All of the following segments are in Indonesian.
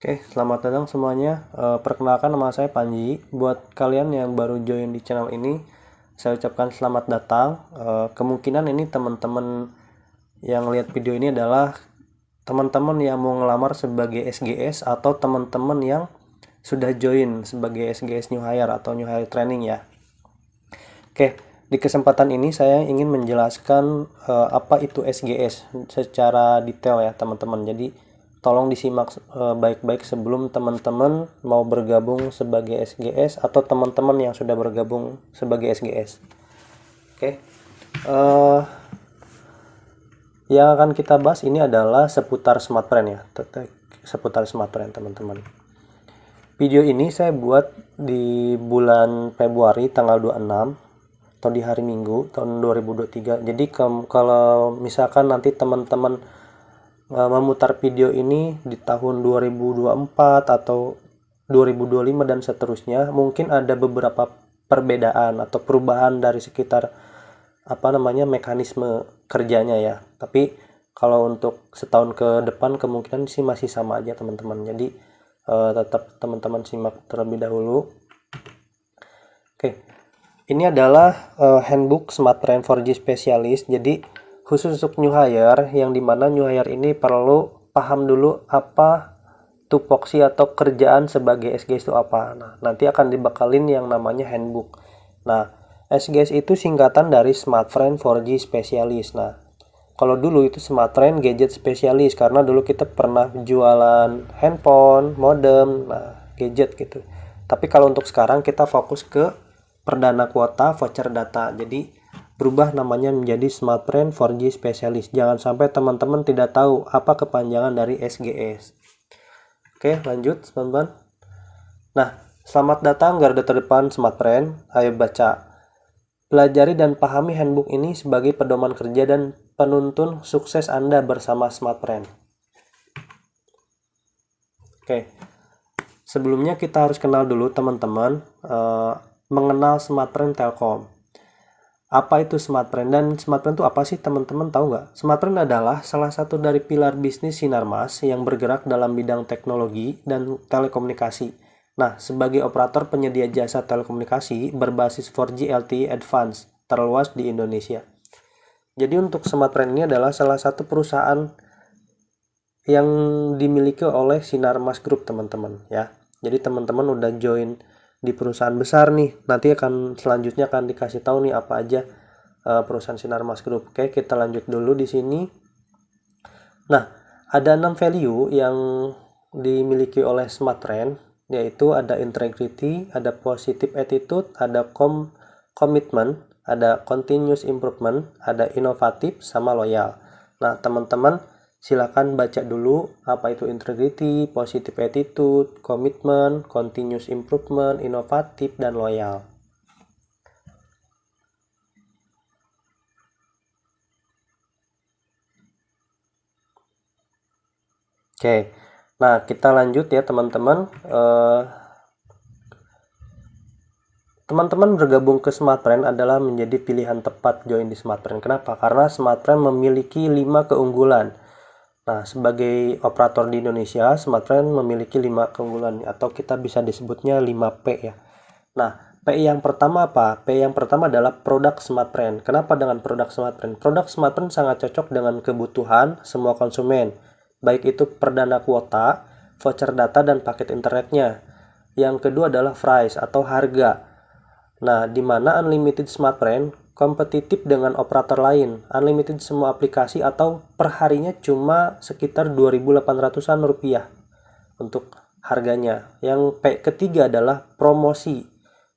Oke, selamat datang semuanya. Perkenalkan nama saya Panji. Buat kalian yang baru join di channel ini, saya ucapkan selamat datang. Kemungkinan ini teman-teman yang lihat video ini adalah teman-teman yang mau ngelamar sebagai SGS atau teman-teman yang sudah join sebagai SGS New Hire atau New Hire Training ya. Oke, di kesempatan ini saya ingin menjelaskan apa itu SGS secara detail ya teman-teman. Jadi tolong disimak baik-baik sebelum teman-teman mau bergabung sebagai SGS atau teman-teman yang sudah bergabung sebagai SGS. Oke, yang akan kita bahas ini adalah seputar smart brand ya, seputar smart brand teman-teman. Video ini saya buat di bulan Februari tanggal 26 atau di hari Minggu tahun 2023. Jadi kalau misalkan nanti teman-teman memutar video ini di tahun 2024 atau 2025 dan seterusnya, mungkin ada beberapa perbedaan atau perubahan dari sekitar mekanisme kerjanya ya. Tapi kalau untuk setahun ke depan kemungkinan sih masih sama aja teman-teman. Jadi tetap teman-teman simak terlebih dahulu. Oke, ini adalah handbook Smart Brand 4G Specialist. Jadi khusus untuk new hire, yang dimana new hire ini perlu paham dulu apa tupoksi atau kerjaan sebagai SGS itu apa. Nah, nanti akan dibakalin yang namanya handbook. Nah, SGS itu singkatan dari Smart Brand 4G Specialist. Nah, kalau dulu itu Smart Brand Gadget Specialist karena dulu kita pernah jualan handphone, modem, gadget gitu. Tapi kalau untuk sekarang kita fokus ke perdana kuota, voucher data. Jadi berubah namanya menjadi Smart Brand 4G Specialist. Jangan sampai teman-teman tidak tahu apa kepanjangan dari SGS. Oke, lanjut teman-teman. Nah, selamat datang garda terdepan Smart Brand. Ayo baca. Pelajari dan pahami handbook ini sebagai pedoman kerja dan penuntun sukses Anda bersama Smart Brand. Oke. Sebelumnya kita harus kenal dulu teman-teman mengenal Smart Brand Telkom. Apa itu Smart Brand dan Smart Brand itu apa sih teman-teman, tahu nggak? Smart Brand adalah salah satu dari pilar bisnis Sinarmas yang bergerak dalam bidang teknologi dan telekomunikasi. Nah, sebagai operator penyedia jasa telekomunikasi berbasis 4G LTE Advanced terluas di Indonesia. Jadi untuk Smart Brand ini adalah salah satu perusahaan yang dimiliki oleh Sinarmas Group teman-teman ya. Jadi teman-teman udah join di perusahaan besar nih, nanti selanjutnya akan dikasih tahu nih apa aja perusahaan Sinarmas Group. Oke, kita lanjut dulu di sini. Nah, ada 6 value yang dimiliki oleh Smart Brand, yaitu ada integrity, ada positive attitude, ada commitment, ada continuous improvement, ada inovatif, sama loyal. Nah, teman-teman silakan baca dulu apa itu integrity, positive attitude, komitmen, continuous improvement, inovatif, dan loyal. Oke, nah kita lanjut ya teman-teman. Teman-teman bergabung ke Smart Brand adalah menjadi pilihan tepat join di Smart Brand. Kenapa? Karena Smart Brand memiliki 5 keunggulan. Nah, sebagai operator di Indonesia, Smart Brand memiliki 5 keunggulan atau kita bisa disebutnya 5P ya. Nah, P yang pertama apa? P yang pertama adalah produk Smart Brand. Kenapa dengan produk Smart Brand? Produk Smart Brand sangat cocok dengan kebutuhan semua konsumen, baik itu perdana kuota, voucher data, dan paket internetnya. Yang kedua adalah price atau harga. Nah, di mana Unlimited Smart Brand kompetitif dengan operator lain. Unlimited semua aplikasi atau perharinya cuma sekitar 2.800-an rupiah untuk harganya. Yang ketiga adalah promosi.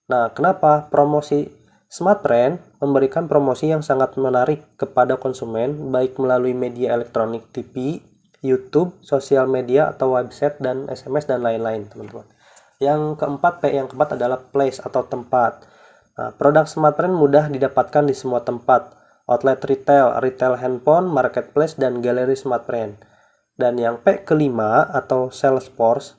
Nah, kenapa? Promosi Smart Brand memberikan promosi yang sangat menarik kepada konsumen, baik melalui media elektronik TV, YouTube, sosial media, atau website, dan SMS, dan lain-lain, teman-teman. Yang keempat, P yang keempat adalah place atau tempat. Nah, produk Smart Brand mudah didapatkan di semua tempat, outlet retail, retail handphone, marketplace, dan galeri Smart Brand. Dan yang P kelima atau sales force,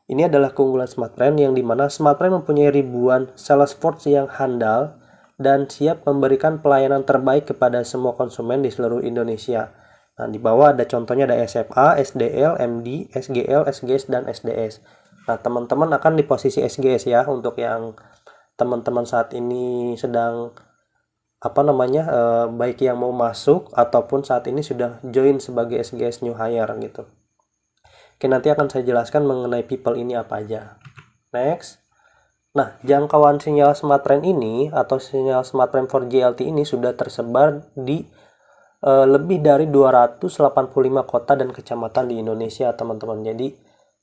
ini adalah keunggulan Smart Brand yang dimana Smart Brand mempunyai ribuan sales force yang handal dan siap memberikan pelayanan terbaik kepada semua konsumen di seluruh Indonesia. Nah, di bawah ada contohnya, ada SMA, SDL, MD, SGL, SGS, dan SDS. Nah, teman-teman akan di posisi SGS ya, untuk yang teman-teman saat ini sedang baik yang mau masuk ataupun saat ini sudah join sebagai SGS new hire gitu. Oke, nanti akan saya jelaskan mengenai people ini apa aja. Next. Nah, jangkauan sinyal SmartRAN ini atau sinyal SmartRAN 4G LTE ini sudah tersebar di lebih dari 285 kota dan kecamatan di Indonesia, teman-teman. Jadi,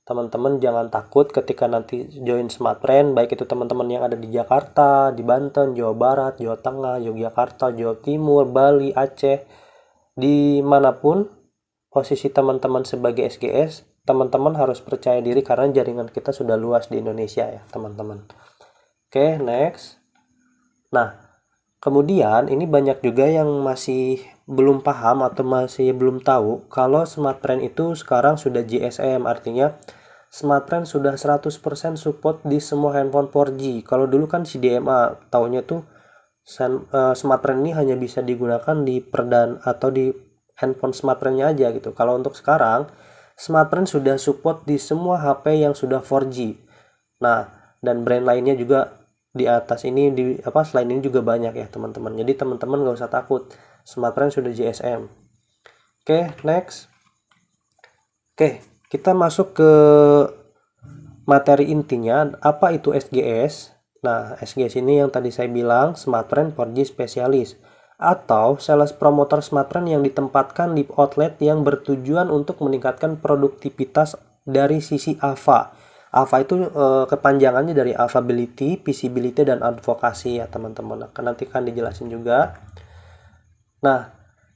teman-teman jangan takut ketika nanti join SmartRAN, baik itu teman-teman yang ada di Jakarta, di Banten, Jawa Barat, Jawa Tengah, Yogyakarta, Jawa Timur, Bali, Aceh, dimanapun posisi teman-teman sebagai SGS, teman-teman harus percaya diri karena jaringan kita sudah luas di Indonesia ya, teman-teman. Oke, next. Nah, kemudian ini banyak juga yang masih belum paham atau masih belum tahu kalau SmartRAN itu sekarang sudah GSM, artinya SmartRAN sudah 100% support di semua handphone 4G. Kalau dulu kan CDMA, taunya tuh SmartRAN ini hanya bisa digunakan di atau di handphone SmartRAN-nya aja gitu. Kalau untuk sekarang, SmartRAN sudah support di semua HP yang sudah 4G. Nah, dan brand lainnya juga di atas ini selain ini juga banyak ya teman-teman. Jadi teman-teman nggak usah takut, SmartRAN sudah GSM. Oke, next. Oke, kita masuk ke materi intinya, apa itu SGS. Nah, SGS ini yang tadi saya bilang, SmartRAN 4G Specialist atau sales promoter SmartRAN yang ditempatkan di outlet yang bertujuan untuk meningkatkan produktivitas dari sisi AVA. AVA itu kepanjangannya dari availability, visibility, dan advokasi ya teman-teman. Nanti kan dijelasin juga. Nah,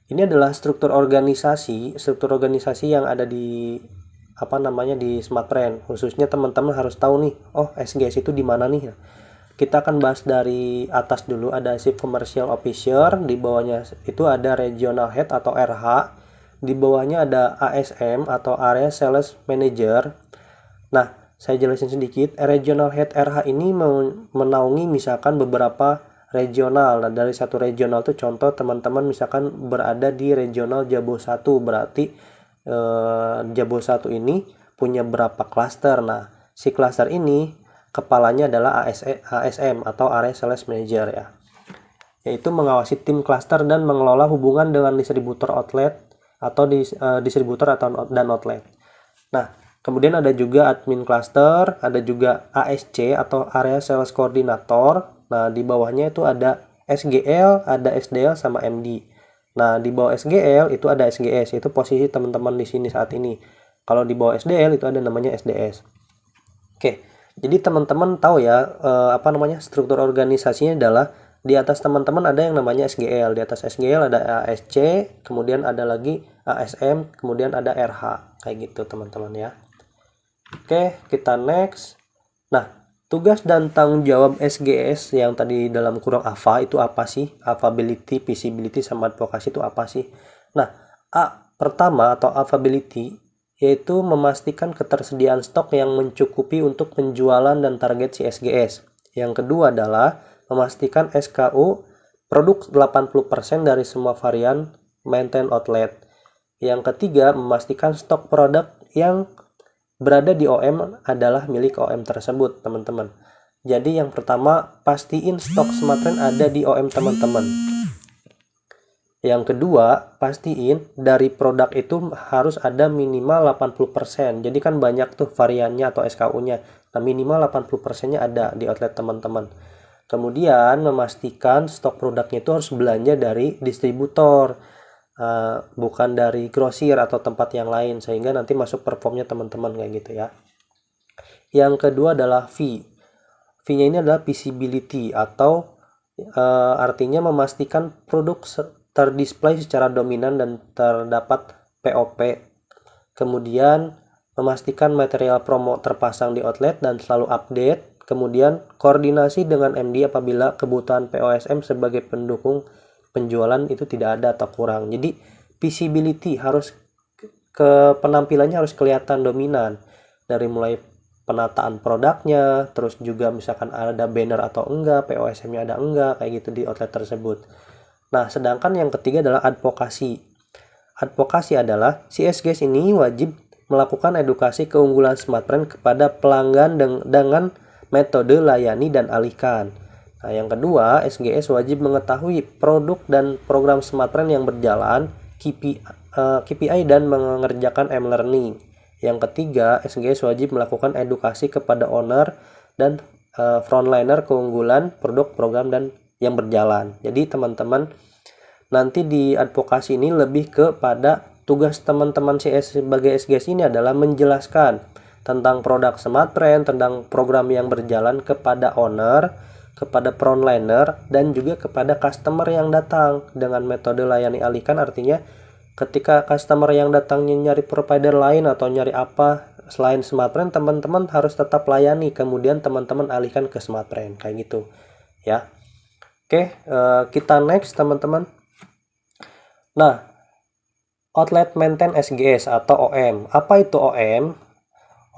ini adalah struktur organisasi yang ada di di SmartRAN. Khususnya teman-teman harus tahu nih, oh SGS itu di mana nih? Kita akan bahas dari atas dulu, ada Chief Commercial Officer, di bawahnya itu ada Regional Head atau RH, di bawahnya ada ASM atau Area Sales Manager. Nah, saya jelasin sedikit. Regional Head RH ini menaungi misalkan beberapa regional. Nah, dari satu regional tuh contoh teman-teman misalkan berada di regional Jabo 1, berarti Jabo 1 ini punya berapa klaster. Nah, si klaster ini kepalanya adalah ASM atau Area Sales Manager ya. Yaitu mengawasi tim klaster dan mengelola hubungan dengan distributor outlet atau distributor dan outlet. Nah, kemudian ada juga admin cluster, ada juga ASC atau Area Sales Coordinator. Nah, di bawahnya itu ada SGL, ada SDL, sama MD. Nah, di bawah SGL itu ada SGS, itu posisi teman-teman di sini saat ini. Kalau di bawah SDL itu ada namanya SDS. Oke, jadi teman-teman tahu ya, struktur organisasinya adalah di atas teman-teman ada yang namanya SGL, di atas SGL ada ASC, kemudian ada lagi ASM, kemudian ada RH, kayak gitu teman-teman ya. Oke, kita next. Nah, tugas dan tanggung jawab SGS yang tadi dalam kurung AVA itu apa sih? Availability, visibility, sama advokasi itu apa sih? Nah, pertama atau availability yaitu memastikan ketersediaan stok yang mencukupi untuk penjualan dan target si SGS. Yang kedua adalah memastikan SKU produk 80% dari semua varian maintain outlet. Yang ketiga, memastikan stok produk yang berada di OM adalah milik OM tersebut, teman-teman. Jadi yang pertama, pastiin stok SmartRAN ada di OM teman-teman. Yang kedua, pastiin dari produk itu harus ada minimal 80%. Jadi kan banyak tuh variannya atau SKU-nya. Nah, minimal 80%-nya ada di outlet teman-teman. Kemudian memastikan stok produknya itu harus belanja dari distributor, bukan dari grosir atau tempat yang lain, sehingga nanti masuk performnya teman-teman kayak gitu ya. Yang kedua adalah V. V-nya ini adalah visibility atau artinya memastikan produk terdisplay secara dominan dan terdapat POP. Kemudian memastikan material promo terpasang di outlet dan selalu update. Kemudian koordinasi dengan MD apabila kebutuhan POSM sebagai pendukung penjualan itu tidak ada atau kurang. Jadi visibility harus penampilannya harus kelihatan dominan, dari mulai penataan produknya, terus juga misalkan ada banner atau enggak, POSM-nya ada enggak, kayak gitu di outlet tersebut. Nah, sedangkan yang ketiga adalah advokasi. advokasi adalah si SGS ini wajib melakukan edukasi keunggulan smartbrand kepada pelanggan dengan metode layani dan alihkan. Nah, yang kedua, SGS wajib mengetahui produk dan program smartbrand yang berjalan, KPI dan mengerjakan M-Learning. Yang ketiga, SGS wajib melakukan edukasi kepada owner dan frontliner keunggulan produk, program, dan yang berjalan. Jadi teman-teman, nanti di advokasi ini lebih kepada tugas teman-teman CS sebagai SGS ini adalah menjelaskan tentang produk smartbrand, tentang program yang berjalan kepada owner, kepada frontliner, dan juga kepada customer yang datang dengan metode layani alihkan. Artinya ketika customer yang datangnya nyari provider lain atau nyari apa selain smartbrand, teman-teman harus tetap layani, kemudian teman-teman alihkan ke smartbrand, kayak gitu ya. Oke, kita next teman-teman. Nah, outlet maintain SGS atau OM. Apa itu OM?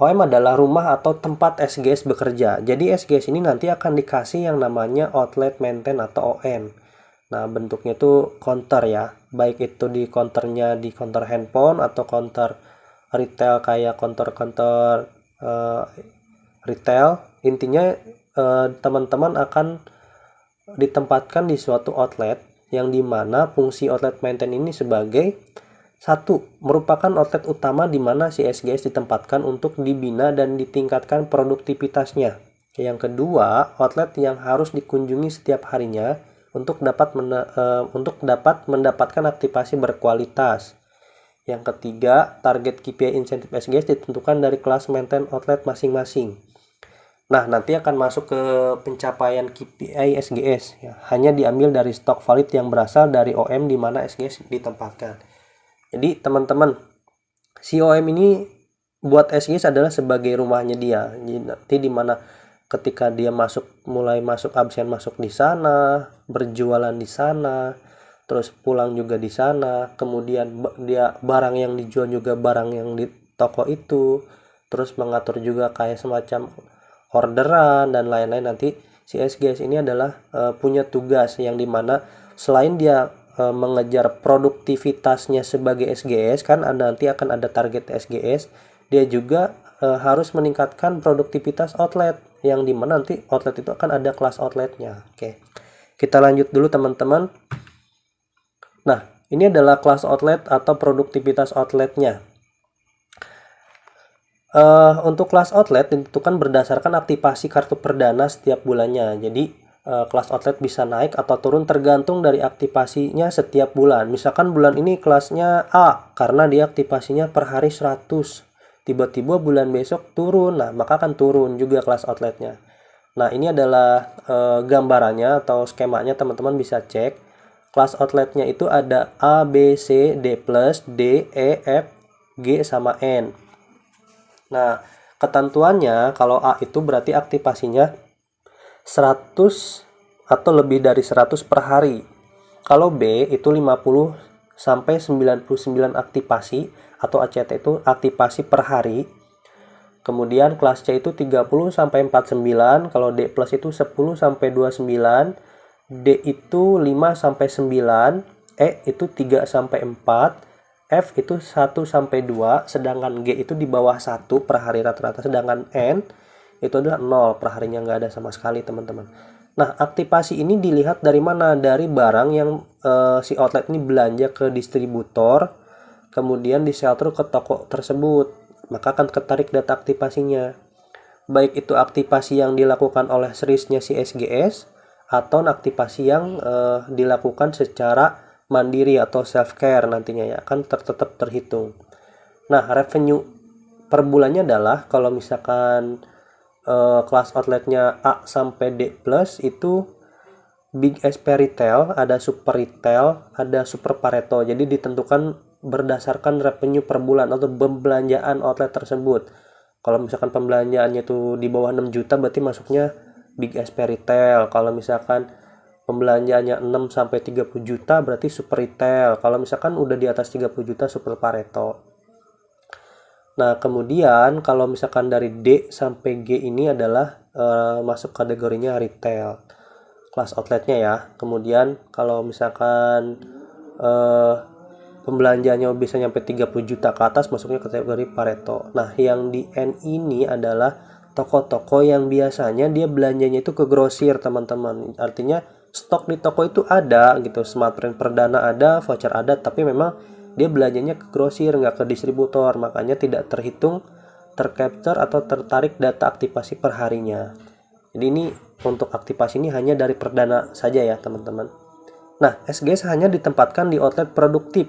OM adalah rumah atau tempat SGS bekerja. Jadi SGS ini nanti akan dikasih yang namanya outlet maintain atau OM. Nah, bentuknya itu counter ya. Baik itu di counternya di counter handphone atau counter retail kayak counter-counter retail. Intinya teman-teman akan ditempatkan di suatu outlet yang dimana fungsi outlet maintain ini sebagai satu, merupakan outlet utama di mana si SGS ditempatkan untuk dibina dan ditingkatkan produktivitasnya. Yang kedua, outlet yang harus dikunjungi setiap harinya untuk dapat mendapatkan aktivasi berkualitas. Yang ketiga, target KPI insentif SGS ditentukan dari kelas maintain outlet masing-masing. Nah, nanti akan masuk ke pencapaian KPI SGS ya. Hanya diambil dari stok valid yang berasal dari OM di mana SGS ditempatkan. Jadi, teman-teman, si OM ini buat SGS adalah sebagai rumahnya dia. Jadi, nanti di mana ketika dia mulai masuk absen masuk di sana, berjualan di sana, terus pulang juga di sana, kemudian dia barang yang dijual juga barang yang di toko itu, terus mengatur juga kayak semacam orderan dan lain-lain. Nanti si SGS ini adalah punya tugas yang dimana selain dia mengejar produktivitasnya sebagai SGS, kan nanti akan ada target SGS, dia juga harus meningkatkan produktivitas outlet yang dimana nanti outlet itu akan ada kelas outletnya. Oke, kita lanjut dulu teman-teman. Nah, ini adalah kelas outlet atau produktivitas outletnya. Untuk kelas outlet ditentukan berdasarkan aktivasi kartu perdana setiap bulannya. Jadi kelas outlet bisa naik atau turun tergantung dari aktivasinya setiap bulan. Misalkan bulan ini kelasnya A karena dia aktivasinya per hari 100. Tiba-tiba bulan besok turun, nah maka akan turun juga kelas outletnya. Nah, ini adalah gambarannya atau skemanya, teman-teman bisa cek. Kelas outletnya itu ada A, B, C, D+, D, E, F, G, sama N. Nah, ketentuannya kalau A itu berarti aktivasinya 100 atau lebih dari 100 per hari. Kalau B itu 50 sampai 99 aktivasi atau ACT itu aktivasi per hari. Kemudian kelas C itu 30 sampai 49, kalau D+ itu 10 sampai 29, D itu 5 sampai 9, E itu 3 sampai 4, F itu 1 sampai 2, sedangkan G itu di bawah 1 per hari rata-rata, sedangkan N itu adalah 0 per harinya, nggak ada sama sekali teman-teman. Nah, aktivasi ini dilihat dari mana? Dari barang yang si outlet ini belanja ke distributor, kemudian disell-through ke toko tersebut, maka akan ketarik data aktivasinya. Baik itu aktivasi yang dilakukan oleh serisnya si SGS, atau aktivasi yang dilakukan secara mandiri atau self care nantinya ya, akan tetap terhitung. Nah, revenue per bulannya adalah kalau misalkan kelas outletnya A sampai D+ itu Big SP Retail, ada Super Retail, ada Super Pareto. Jadi ditentukan berdasarkan revenue per bulan atau pembelanjaan outlet tersebut. Kalau misalkan pembelanjaannya itu di bawah 6 juta berarti masuknya Big SP Retail. Kalau misalkan pembelanjaannya 6 sampai 30 juta berarti Super Retail. Kalau misalkan udah di atas 30 juta Super Pareto. Nah, kemudian kalau misalkan dari D sampai G ini adalah masuk kategorinya retail, kelas outletnya ya. Kemudian kalau misalkan pembelanjaannya bisa nyampe 30 juta ke atas masuknya kategori Pareto. Nah, yang di N ini adalah toko-toko yang biasanya dia belanjanya itu ke grosir, teman-teman. Artinya stok di toko itu ada gitu, Smartfren perdana ada, voucher ada, tapi memang dia belanjanya ke grosir, nggak ke distributor, makanya tidak terhitung, tercapture atau tertarik data aktivasi per harinya. Jadi ini untuk aktivasi ini hanya dari perdana saja ya, teman-teman. Nah, SGS hanya ditempatkan di outlet produktif.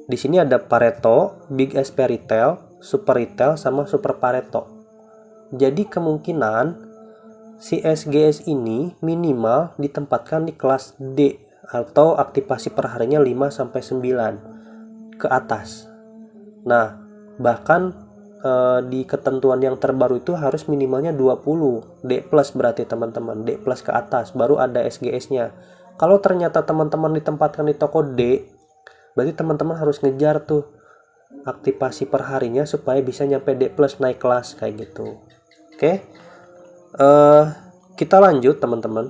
Di sini ada Pareto, Big SP Retail, Super Retail, sama Super Pareto. Jadi kemungkinan si SGS ini minimal ditempatkan di kelas D atau aktivasi perharinya 5-9 ke atas. Nah, bahkan di ketentuan yang terbaru itu harus minimalnya 20 D plus, berarti teman-teman D plus ke atas baru ada SGS-nya. Kalau ternyata teman-teman ditempatkan di toko D, berarti teman-teman harus ngejar tuh aktivasi perharinya supaya bisa nyampe D plus, naik kelas kayak gitu. Oke, kita lanjut teman-teman.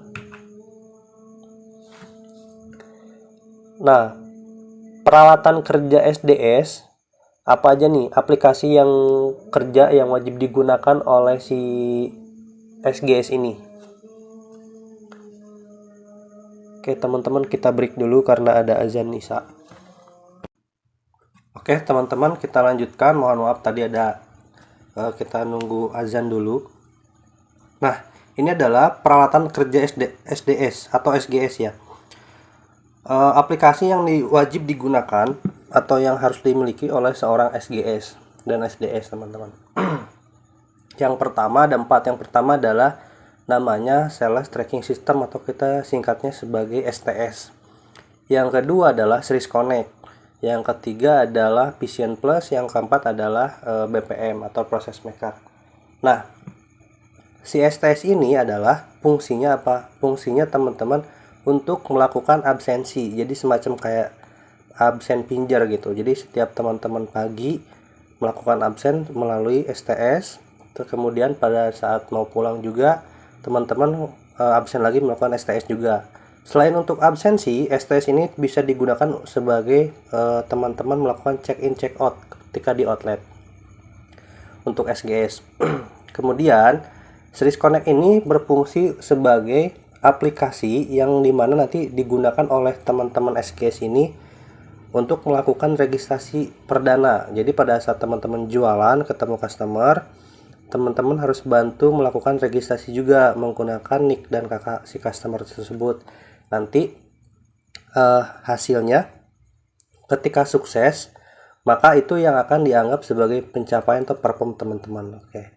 Nah, peralatan kerja SDS apa aja nih aplikasi yang kerja yang wajib digunakan oleh si SGS ini? Oke teman-teman, kita break dulu karena ada azan Isya. Oke teman-teman, kita lanjutkan. Mohon maaf tadi ada kita nunggu azan dulu. Nah, ini adalah peralatan kerja SDS atau SGS ya. Aplikasi yang wajib digunakan atau yang harus dimiliki oleh seorang SGS dan SDS, teman-teman. Yang pertama ada 4. Yang pertama adalah namanya Sales Tracking System atau kita singkatnya sebagai STS. Yang kedua adalah Series Connect. Yang ketiga adalah Vision Plus. Yang keempat adalah BPM atau Process Maker. Nah, si STS ini adalah fungsinya apa? Fungsinya teman-teman untuk melakukan absensi. Jadi semacam kayak absen pinjar gitu. Jadi setiap teman-teman pagi melakukan absen melalui STS. Terus kemudian pada saat mau pulang juga teman-teman absen lagi melakukan STS juga. Selain untuk absensi, STS ini bisa digunakan sebagai teman-teman melakukan check-in check-out ketika di outlet untuk SGS. Kemudian Series Connect ini berfungsi sebagai aplikasi yang dimana nanti digunakan oleh teman-teman SGS ini untuk melakukan registrasi perdana. Jadi pada saat teman-teman jualan ketemu customer, teman-teman harus bantu melakukan registrasi juga menggunakan nick dan kakak si customer tersebut. Nanti hasilnya ketika sukses, maka itu yang akan dianggap sebagai pencapaian atau perform teman-teman. Oke.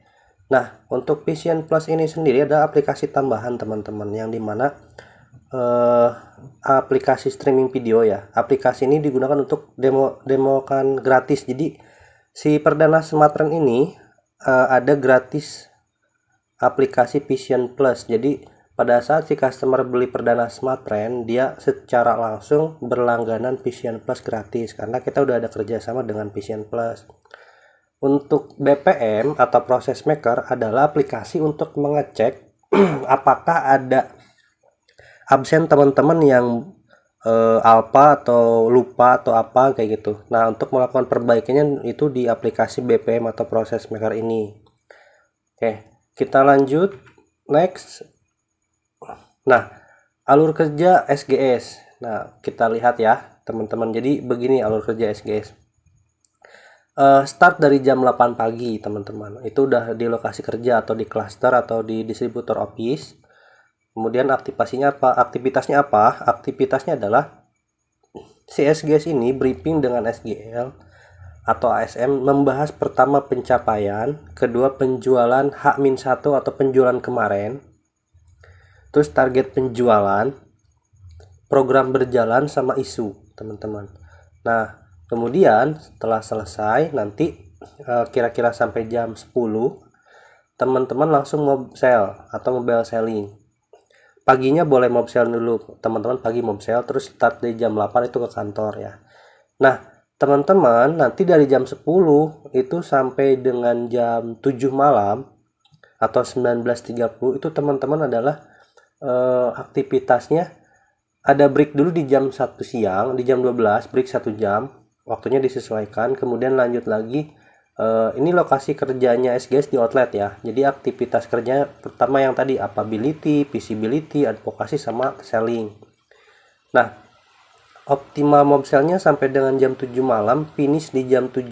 Nah, untuk Vision Plus ini sendiri ada aplikasi tambahan teman-teman yang dimana aplikasi streaming video ya. Aplikasi ini digunakan untuk demokan gratis. Jadi si perdana Smartfren ini ada gratis aplikasi Vision Plus. Jadi pada saat si customer beli perdana Smartfren, dia secara langsung berlangganan Vision Plus gratis karena kita udah ada kerjasama dengan Vision Plus. Untuk BPM atau Process Maker adalah aplikasi untuk mengecek apakah ada absen teman-teman yang alpa atau lupa atau apa kayak gitu. Nah, untuk melakukan perbaikannya itu di aplikasi BPM atau Process Maker ini. Oke, kita lanjut next. Nah, alur kerja SGS. Nah, kita lihat ya teman-teman. Jadi begini alur kerja SGS. Start dari jam 8 pagi teman-teman. Itu udah di lokasi kerja atau di cluster atau di distributor office. Kemudian aktivasinya apa? Aktivitasnya apa? Aktivitasnya adalah si SGS ini briefing dengan SGL atau ASM membahas pertama pencapaian, kedua penjualan H-1 atau penjualan kemarin, terus target penjualan, program berjalan sama isu teman-teman. Nah, kemudian setelah selesai nanti kira-kira sampai jam 10 teman-teman langsung mob sell atau mobile selling. Paginya boleh mob sell dulu teman-teman, pagi mob sell, terus start di jam 8 itu ke kantor ya. Nah teman-teman nanti dari jam 10 itu sampai dengan jam 7 malam atau 19.30 itu teman-teman adalah aktivitasnya ada break dulu di jam 1 siang, di jam 12 break 1 jam, waktunya disesuaikan, kemudian lanjut lagi. Ini lokasi kerjanya SGS di outlet ya. Jadi aktivitas kerjanya pertama yang tadi appability, feasibility, advokasi sama selling. Nah, optimal mobselnya sampai dengan jam 7 malam, finish di jam 7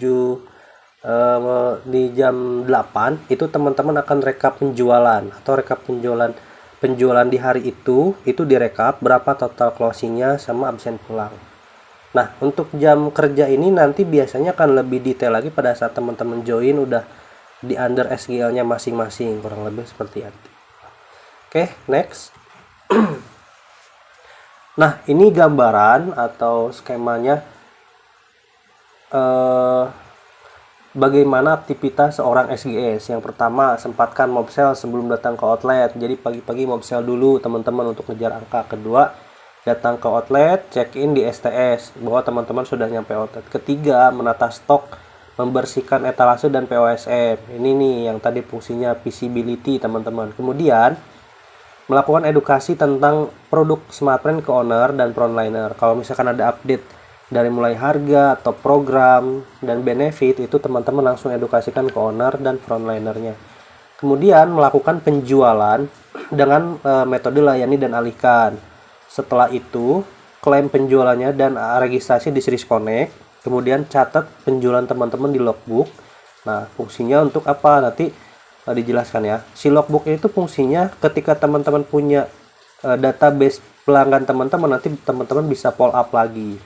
di jam 8 itu teman-teman akan rekap penjualan atau rekap penjualan di hari itu direkap berapa total closingnya sama absen pulang. Nah, untuk jam kerja ini nanti biasanya akan lebih detail lagi pada saat teman-teman join udah di under SGL-nya masing-masing, kurang lebih seperti itu. Oke, next. Nah, ini gambaran atau skemanya bagaimana aktivitas seorang SGS. Yang pertama, sempatkan mobsel sebelum datang ke outlet. Jadi pagi-pagi mobsel dulu teman-teman untuk ngejar angka. Kedua, datang ke outlet, check-in di STS bahwa teman-teman sudah nyampe outlet. Ketiga, menata stok, membersihkan etalase dan POSM. Ini nih yang tadi fungsinya visibility teman-teman. Kemudian melakukan edukasi tentang produk Smartfren ke owner dan frontliner. Kalau misalkan ada update dari mulai harga atau program dan benefit, itu teman-teman langsung edukasikan ke owner dan frontlinernya. Kemudian melakukan penjualan dengan metode layani dan alihkan. Setelah itu, klaim penjualannya dan registrasi di Series Connect. Kemudian catat penjualan teman-teman di logbook. Nah, fungsinya untuk apa? Nanti dijelaskan ya. Si logbook itu fungsinya ketika teman-teman punya database pelanggan teman-teman, nanti teman-teman bisa follow up lagi.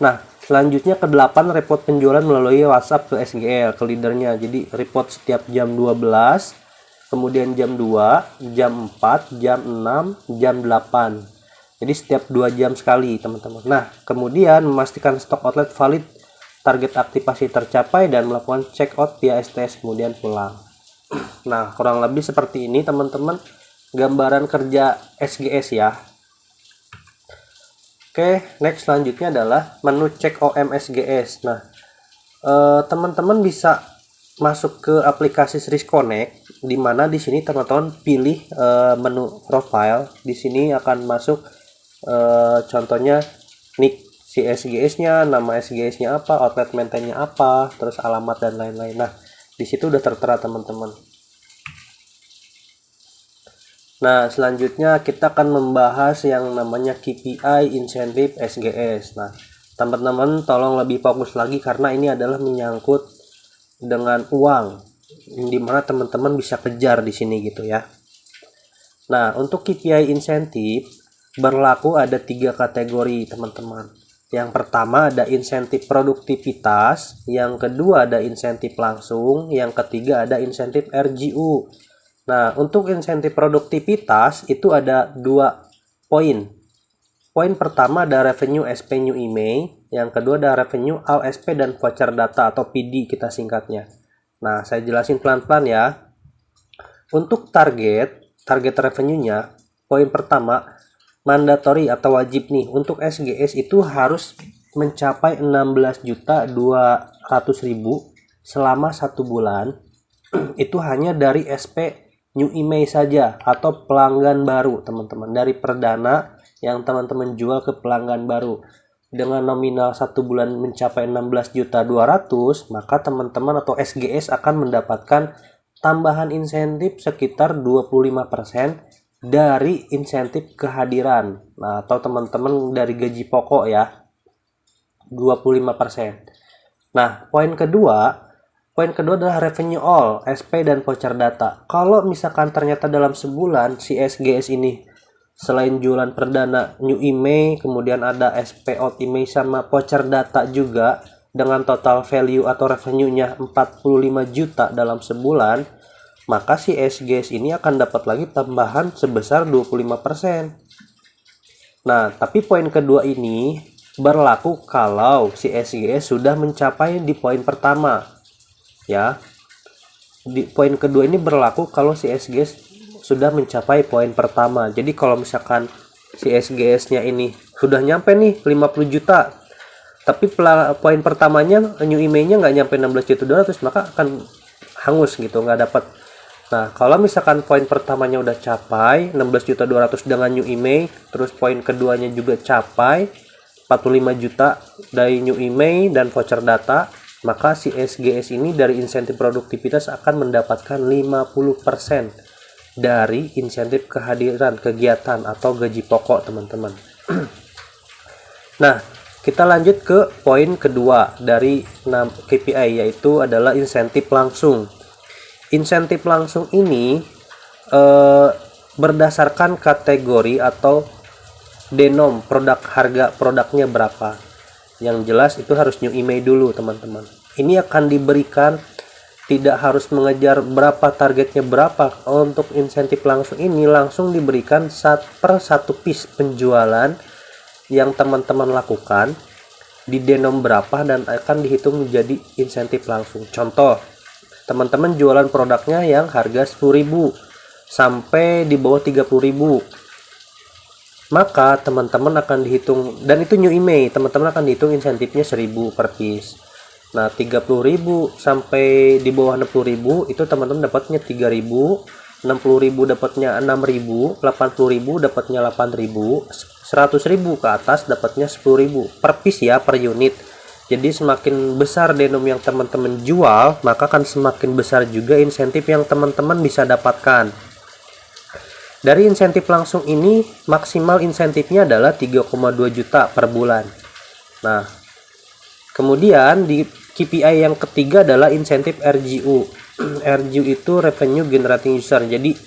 Nah, selanjutnya ke-8, report penjualan melalui WhatsApp ke SGL, ke leadernya. Jadi, report setiap jam 12. Kemudian jam 2, jam 4, jam 6, jam 8. Jadi setiap 2 jam sekali teman-teman. Nah, kemudian memastikan stok outlet valid, target aktivasi tercapai, dan melakukan check out via STS kemudian pulang. Nah, kurang lebih seperti ini teman-teman gambaran kerja SGS ya. Oke, next selanjutnya adalah menu cek OM SGS. Nah, teman-teman bisa masuk ke aplikasi Series Connect, di mana di sini teman-teman pilih menu profile. Di sini akan masuk contohnya nick si SGS-nya, nama SGS-nya apa, outlet maintain-nya apa, terus alamat dan lain-lain. Nah, di situ udah tertera teman-teman. Nah, selanjutnya kita akan membahas yang namanya KPI insentif SGS. Nah, teman-teman tolong lebih fokus lagi karena ini adalah menyangkut dengan uang, dimana teman-teman bisa kejar di sini gitu ya. Nah, untuk KPI insentif berlaku ada 3 kategori teman-teman. Yang pertama ada insentif produktivitas, yang kedua ada insentif langsung, yang ketiga ada insentif RGU. Nah, untuk insentif produktivitas itu ada 2 poin. Poin pertama ada revenue SP new email, yang kedua ada revenue all SP dan voucher data atau PD kita singkatnya. Nah, saya jelasin pelan-pelan ya. Untuk target revenue-nya, poin pertama mandatory atau wajib nih untuk SGS itu harus mencapai 16.200.000 selama 1 bulan. Itu hanya dari SP new email saja atau pelanggan baru teman-teman, dari perdana yang teman-teman jual ke pelanggan baru. Dengan nominal 1 bulan mencapai 16.200.000, maka teman-teman atau SGS akan mendapatkan tambahan insentif sekitar 25% dari insentif kehadiran. Nah, atau teman-teman dari gaji pokok ya, 25%. Nah, poin kedua adalah revenue all, SP dan voucher data. Kalau misalkan ternyata dalam sebulan si SGS ini selain jualan perdana new email, kemudian ada SP out email sama voucher data juga dengan total value atau revenue-nya 45 juta dalam sebulan, maka si SGS ini akan dapat lagi tambahan sebesar 25%. Nah, tapi poin kedua ini berlaku kalau si SGS sudah mencapai di poin pertama. Ya. Di poin kedua ini berlaku kalau si SGS sudah mencapai poin pertama. Jadi kalau misalkan si SGS-nya ini sudah nyampe nih 50 juta, tapi poin pertamanya new email-nya nggak nyampe 16.200.000, maka akan hangus gitu, nggak dapat Nah, kalau misalkan poin pertamanya udah capai 16.200.000 dengan new email, terus poin keduanya juga capai 45 juta dari new email dan voucher data, maka si SGS ini dari insentif produktivitas akan mendapatkan 50% dari insentif kehadiran kegiatan atau gaji pokok, teman-teman. Nah, kita lanjut ke poin kedua dari KPI, yaitu adalah insentif langsung. Insentif langsung ini berdasarkan kategori atau denom produk, harga produknya berapa. Yang jelas itu harus new email dulu, teman-teman. Ini akan diberikan, tidak harus mengejar berapa targetnya berapa. Untuk insentif langsung ini langsung diberikan per satu piece penjualan yang teman-teman lakukan di denom berapa dan akan dihitung menjadi insentif langsung. Contoh, teman-teman jualan produknya yang harga 10.000 sampai di bawah 30.000, maka teman-teman akan dihitung, dan itu new email, teman-teman akan dihitung insentifnya 1.000 per piece. Nah, 30.000 sampai di bawah 60.000 itu teman-teman dapatnya 3.000, 60.000 dapatnya 6.000, 80.000 dapatnya 8.000, 100.000 ke atas dapatnya 10.000 per piece ya, per unit. Jadi semakin besar denom yang teman-teman jual, maka akan semakin besar juga insentif yang teman-teman bisa dapatkan. Dari insentif langsung ini, maksimal insentifnya adalah 3,2 juta per bulan. Nah, kemudian di KPI yang ketiga adalah insentif RGU. RGU itu Revenue Generating User. Jadi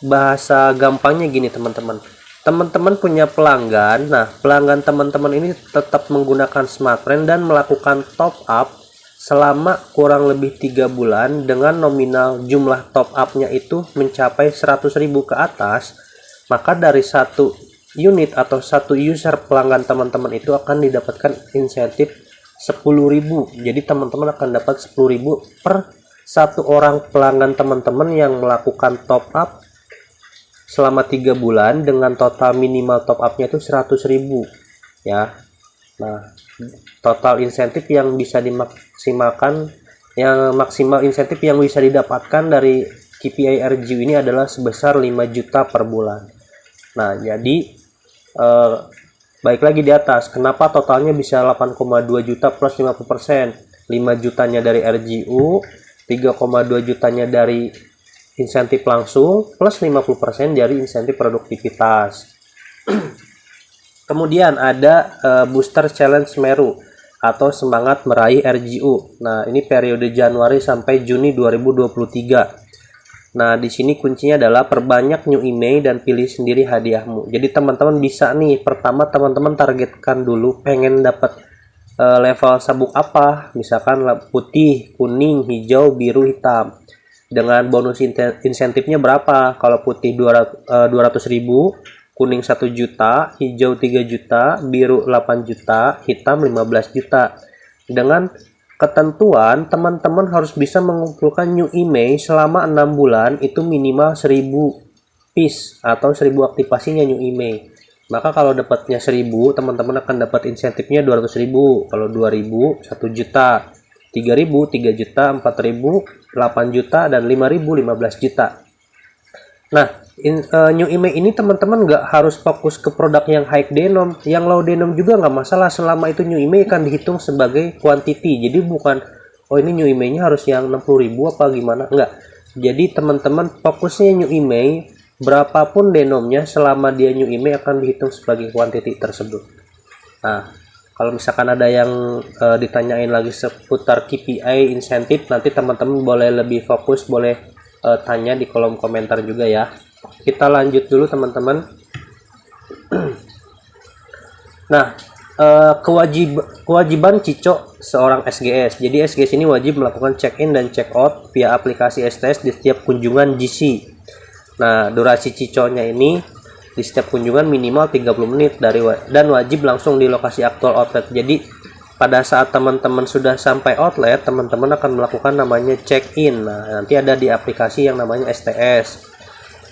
bahasa gampangnya gini, teman-teman. Teman-teman punya pelanggan. Nah, pelanggan teman-teman ini tetap menggunakan Smartfren dan melakukan top up selama kurang lebih 3 bulan dengan nominal jumlah top up-nya itu mencapai 100.000 ke atas, maka dari satu unit atau satu user pelanggan teman-teman itu akan didapatkan insentif 10.000. Jadi teman-teman akan dapat 10.000 per satu orang pelanggan teman-teman yang melakukan top up selama 3 bulan dengan total minimal top up-nya itu 100.000 ya. Nah, total insentif yang bisa dimaksimalkan, yang maksimal insentif yang bisa didapatkan dari KPI RGU ini adalah sebesar 5 juta per bulan. Nah, jadi baik lagi di atas, kenapa totalnya bisa 8,2 juta plus 50%? 5 jutanya dari RGU, 3,2 jutanya dari insentif langsung, plus 50% dari insentif produktivitas. Kemudian ada Booster Challenge Meru atau semangat meraih RGU. Nah, ini periode Januari sampai Juni 2023. Nah, di sini kuncinya adalah perbanyak new email dan pilih sendiri hadiahmu. Jadi teman-teman bisa nih, pertama teman-teman targetkan dulu pengen dapat level sabuk apa, misalkan putih, kuning, hijau, biru, hitam. Dengan bonus insentifnya berapa? Kalau putih 200.000, kuning 1 juta, hijau 3 juta, biru 8 juta, hitam 15 juta. Dengan ketentuan teman-teman harus bisa mengumpulkan new email selama 6 bulan itu minimal 1.000 piece atau 1.000 aktivasinya new email. Maka kalau dapatnya 1.000, teman-teman akan dapat insentifnya 200.000. Kalau 2.000 1 juta, 3.000 3 juta, 4.000 8 juta, dan 5.000 15 juta. Nah, new email ini teman-teman nggak harus fokus ke produk yang high denom, yang low denom juga nggak masalah selama itu new email akan dihitung sebagai quantity. Jadi bukan, oh ini new emailnya harus yang 60.000 apa gimana, enggak. Jadi teman-teman fokusnya new email, berapapun denomnya selama dia new email akan dihitung sebagai quantity tersebut. Nah, kalau misalkan ada yang ditanyain lagi seputar KPI insentif, nanti teman-teman boleh lebih fokus, boleh tanya di kolom komentar juga ya. Kita lanjut dulu teman-teman. Nah, kewajiban Cico seorang SGS. Jadi SGS ini wajib melakukan check-in dan check-out via aplikasi STS di setiap kunjungan GC. Nah, durasi Cico-nya ini di setiap kunjungan minimal 30 menit dan wajib langsung di lokasi aktual outlet. Jadi pada saat teman-teman sudah sampai outlet, teman-teman akan melakukan namanya check-in. Nah, nanti ada di aplikasi yang namanya STS.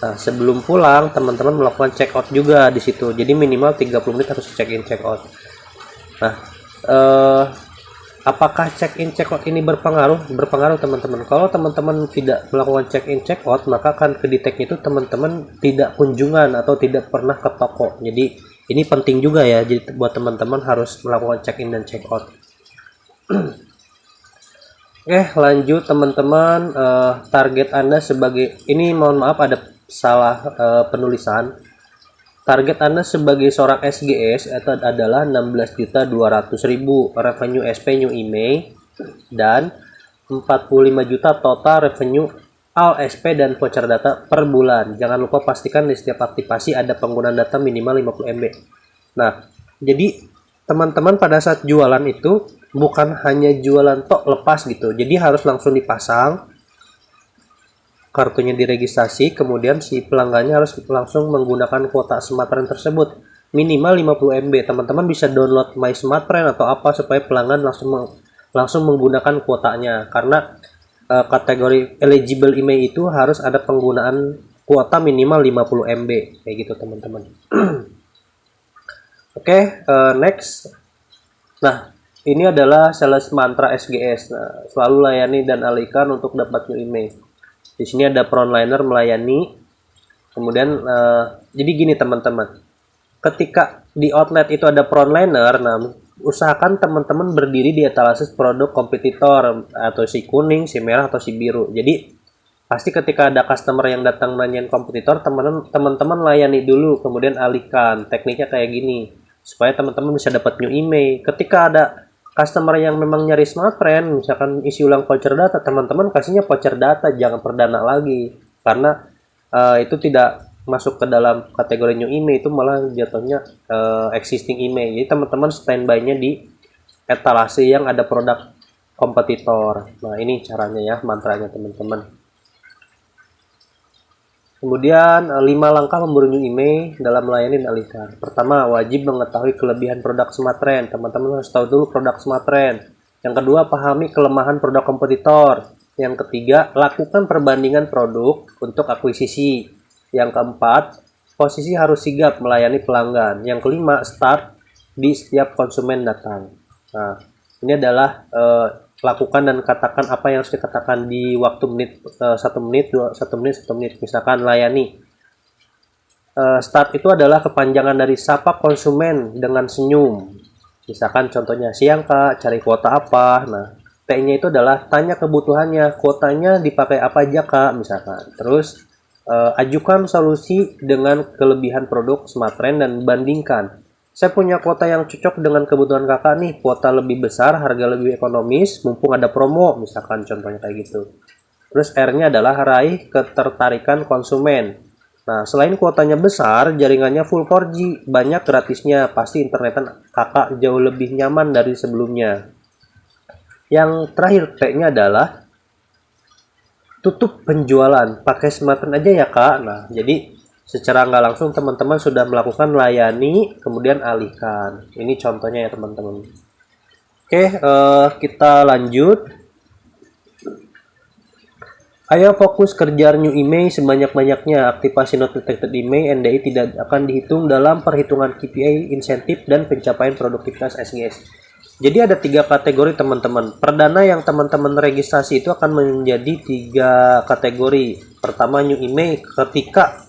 Nah, sebelum pulang teman-teman melakukan check-out juga di situ. Jadi minimal 30 menit harus check-in check-out. Nah, Apakah check-in check-out ini berpengaruh? Berpengaruh teman-teman. Kalau teman-teman tidak melakukan check-in check-out, maka akan kedetek itu teman-teman tidak kunjungan atau tidak pernah ke toko. Jadi ini penting juga ya. Jadi buat teman-teman harus melakukan check-in dan check-out. Lanjut teman-teman. Target Anda sebagai ini, mohon maaf ada salah penulisan. Target Anda sebagai seorang SGS itu adalah 16.200.000 revenue SP New Email dan 45 juta total revenue all SP dan voucher data per bulan. Jangan lupa pastikan di setiap aktivasi ada penggunaan data minimal 50 MB. Nah, jadi teman-teman pada saat jualan itu bukan hanya jualan tok lepas gitu. Jadi harus langsung dipasang, kartunya diregistrasi, kemudian si pelanggannya harus langsung menggunakan kuota SmartTren tersebut minimal 50 MB. Teman-teman bisa download My SmartTren atau apa supaya pelanggan langsung menggunakan kuotanya, karena kategori eligible email itu harus ada penggunaan kuota minimal 50 MB kayak gitu teman-teman. Next. Nah, ini adalah sales mantra SGS. Nah, selalu layani dan alihkan untuk dapat new email. Di sini ada frontliner melayani. Kemudian jadi gini teman-teman, ketika di outlet itu ada frontliner, nah usahakan teman-teman berdiri di etalase produk kompetitor, atau si kuning, si merah, atau si biru. Jadi pasti ketika ada customer yang datang nanyain kompetitor, teman-teman layani dulu, kemudian alihkan. Tekniknya kayak gini supaya teman-teman bisa dapat new email. Ketika ada customer yang memang nyari SmartTren, misalkan isi ulang voucher data, teman-teman kasihnya voucher data, jangan perdana lagi, karena itu tidak masuk ke dalam kategori new email, itu malah jatuhnya existing email. Jadi teman-teman standby-nya di etalase yang ada produk kompetitor. Nah, ini caranya ya, mantranya teman-teman. Kemudian 5 langkah memburu new email dalam melayani dan alihkan. Pertama, wajib mengetahui kelebihan produk SmartTren. Teman-teman harus tahu dulu produk SmartTren. Yang kedua, pahami kelemahan produk kompetitor. Yang ketiga, lakukan perbandingan produk untuk akuisisi. Yang keempat, posisi harus sigap melayani pelanggan. Yang kelima, start di setiap konsumen datang. Nah, ini adalah lakukan dan katakan apa yang harus dikatakan di waktu menit 1 menit, 1 menit. Misalkan layani. Start itu adalah kepanjangan dari sapa konsumen dengan senyum. Misalkan contohnya, siang kak, cari kuota apa. Nah, T-nya itu adalah tanya kebutuhannya, kuotanya dipakai apa aja kak, misalkan. Terus ajukan solusi dengan kelebihan produk SmartTren dan bandingkan. Saya punya kuota yang cocok dengan kebutuhan kakak nih, kuota lebih besar, harga lebih ekonomis, mumpung ada promo, misalkan contohnya kayak gitu. Terus R-nya adalah raih ketertarikan konsumen. Nah, selain kuotanya besar, jaringannya full 4G, banyak gratisnya, pasti internetan kakak jauh lebih nyaman dari sebelumnya. Yang terakhir P-nya adalah tutup penjualan, pakai SmartTren aja ya kak. Nah, jadi secara nggak langsung teman-teman sudah melakukan layani, kemudian alihkan. Ini contohnya ya teman-teman. Kita lanjut. Ayo fokus kerja new email sebanyak-banyaknya. Aktivasi not detected email NDI tidak akan dihitung dalam perhitungan KPI, insentif, dan pencapaian produktivitas SGS. Jadi ada 3 kategori teman-teman. Perdana yang teman-teman registrasi itu akan menjadi 3 kategori. Pertama, new email, ketika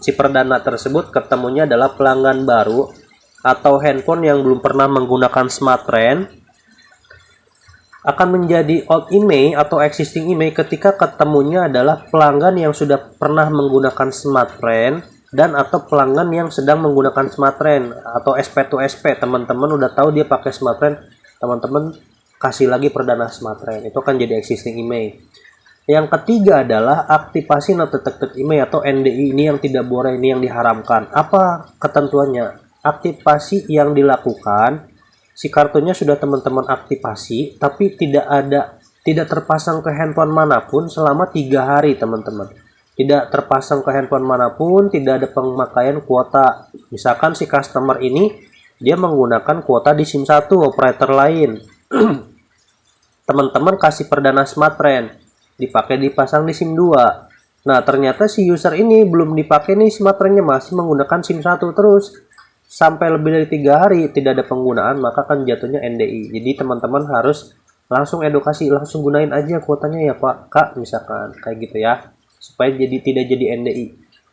si perdana tersebut ketemunya adalah pelanggan baru atau handphone yang belum pernah menggunakan SmartTren. Akan menjadi old email atau existing email ketika ketemunya adalah pelanggan yang sudah pernah menggunakan SmartTren dan atau pelanggan yang sedang menggunakan SmartTren atau SP to SP. Teman-teman udah tahu dia pakai SmartTren, teman-teman kasih lagi perdana SmartTren, itu akan jadi existing email. Yang ketiga adalah aktivasi not detected email atau NDI. Ini yang tidak boleh, ini yang diharamkan. Apa ketentuannya? Aktivasi yang dilakukan, si kartunya sudah teman-teman aktivasi, tapi tidak terpasang ke handphone manapun selama 3 hari teman-teman. Tidak terpasang ke handphone manapun, tidak ada pemakaian kuota. Misalkan si customer ini dia menggunakan kuota di SIM 1 operator lain. Teman-teman kasih perdana SmartTren, dipasang di SIM 2. Nah, ternyata si user ini belum dipakai nih SmartTren-nya, masih menggunakan SIM 1 terus. sampai lebih dari 3 hari tidak ada penggunaan, maka kan jatuhnya NDI. Jadi teman-teman harus langsung edukasi, langsung gunain aja kuotanya ya Pak, Kak, misalkan kayak gitu ya, supaya tidak jadi NDI.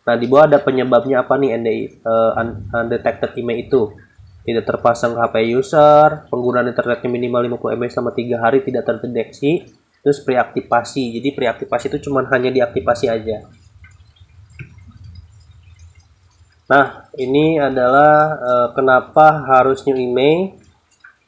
Nah, di bawah ada penyebabnya apa nih NDI, undetected email itu. Tidak terpasang HP user, penggunaan internetnya minimal 50 MB selama 3 hari tidak terdeteksi, terus preaktivasi. Jadi preaktivasi itu cuma hanya diaktifasi aja. Nah, ini adalah kenapa harus new email.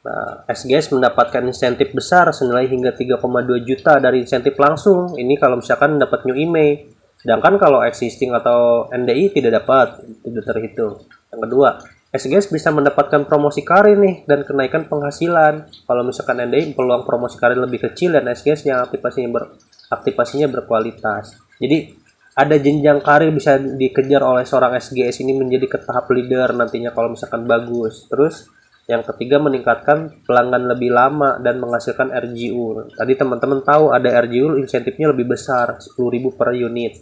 Nah, SGS mendapatkan insentif besar senilai hingga 3,2 juta dari insentif langsung. Ini kalau misalkan dapat new email. Sedangkan kalau existing atau NDI tidak dapat, tidak terhitung. Yang kedua, SGS bisa mendapatkan promosi karir nih dan kenaikan penghasilan. Kalau misalkan NDI peluang promosi karir lebih kecil dan SGS yang aktivasinya berkualitas. Jadi ada jenjang karir bisa dikejar oleh seorang SGS ini menjadi ke tahap leader nantinya kalau misalkan bagus. Terus yang ketiga, meningkatkan pelanggan lebih lama dan menghasilkan RGU. Tadi teman-teman tahu ada RGU insentifnya lebih besar, 10.000 per unit.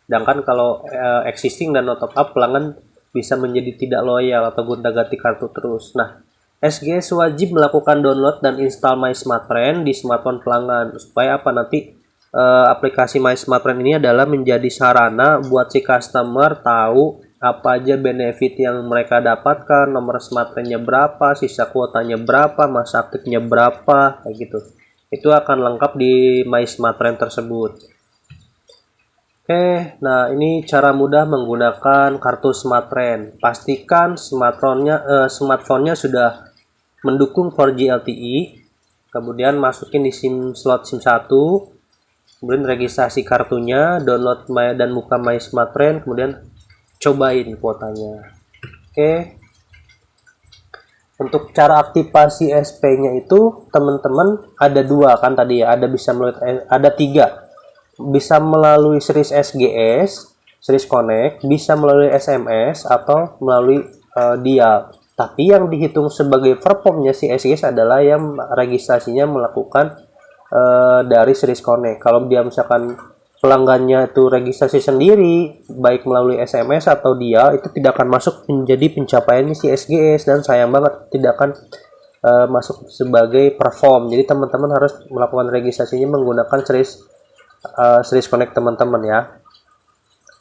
Sedangkan kalau existing dan no top up, pelanggan bisa menjadi tidak loyal atau gonta-ganti kartu terus. Nah, SGS wajib melakukan download dan install My Smartfren di smartphone pelanggan supaya apa nanti aplikasi My Smartfren ini adalah menjadi sarana buat si customer tahu apa aja benefit yang mereka dapatkan, nomor smartphone-nya berapa, sisa kuotanya berapa, masa aktifnya berapa, kayak gitu. Itu akan lengkap di My Smartfren tersebut. Oke, nah ini cara mudah menggunakan kartu Smartfren. Pastikan smartphone-nya sudah mendukung 4G LTE, kemudian masukin di slot SIM 1, kemudian registrasi kartunya, download dan buka My Smartfren, kemudian cobain kuotanya. Oke. Untuk cara aktivasi SP-nya itu teman-teman ada 2 kan tadi ya, ada 3. Bisa melalui series SGS, series Connect, bisa melalui SMS atau melalui dial. Tapi yang dihitung sebagai performnya si SGS adalah yang registrasinya melakukan dari series Connect. Kalau dia misalkan pelanggannya itu registrasi sendiri baik melalui SMS atau dia, itu tidak akan masuk menjadi pencapaian si SGS dan sayang banget tidak akan masuk sebagai perform. Jadi teman-teman harus melakukan registrasinya menggunakan series Connect teman-teman ya.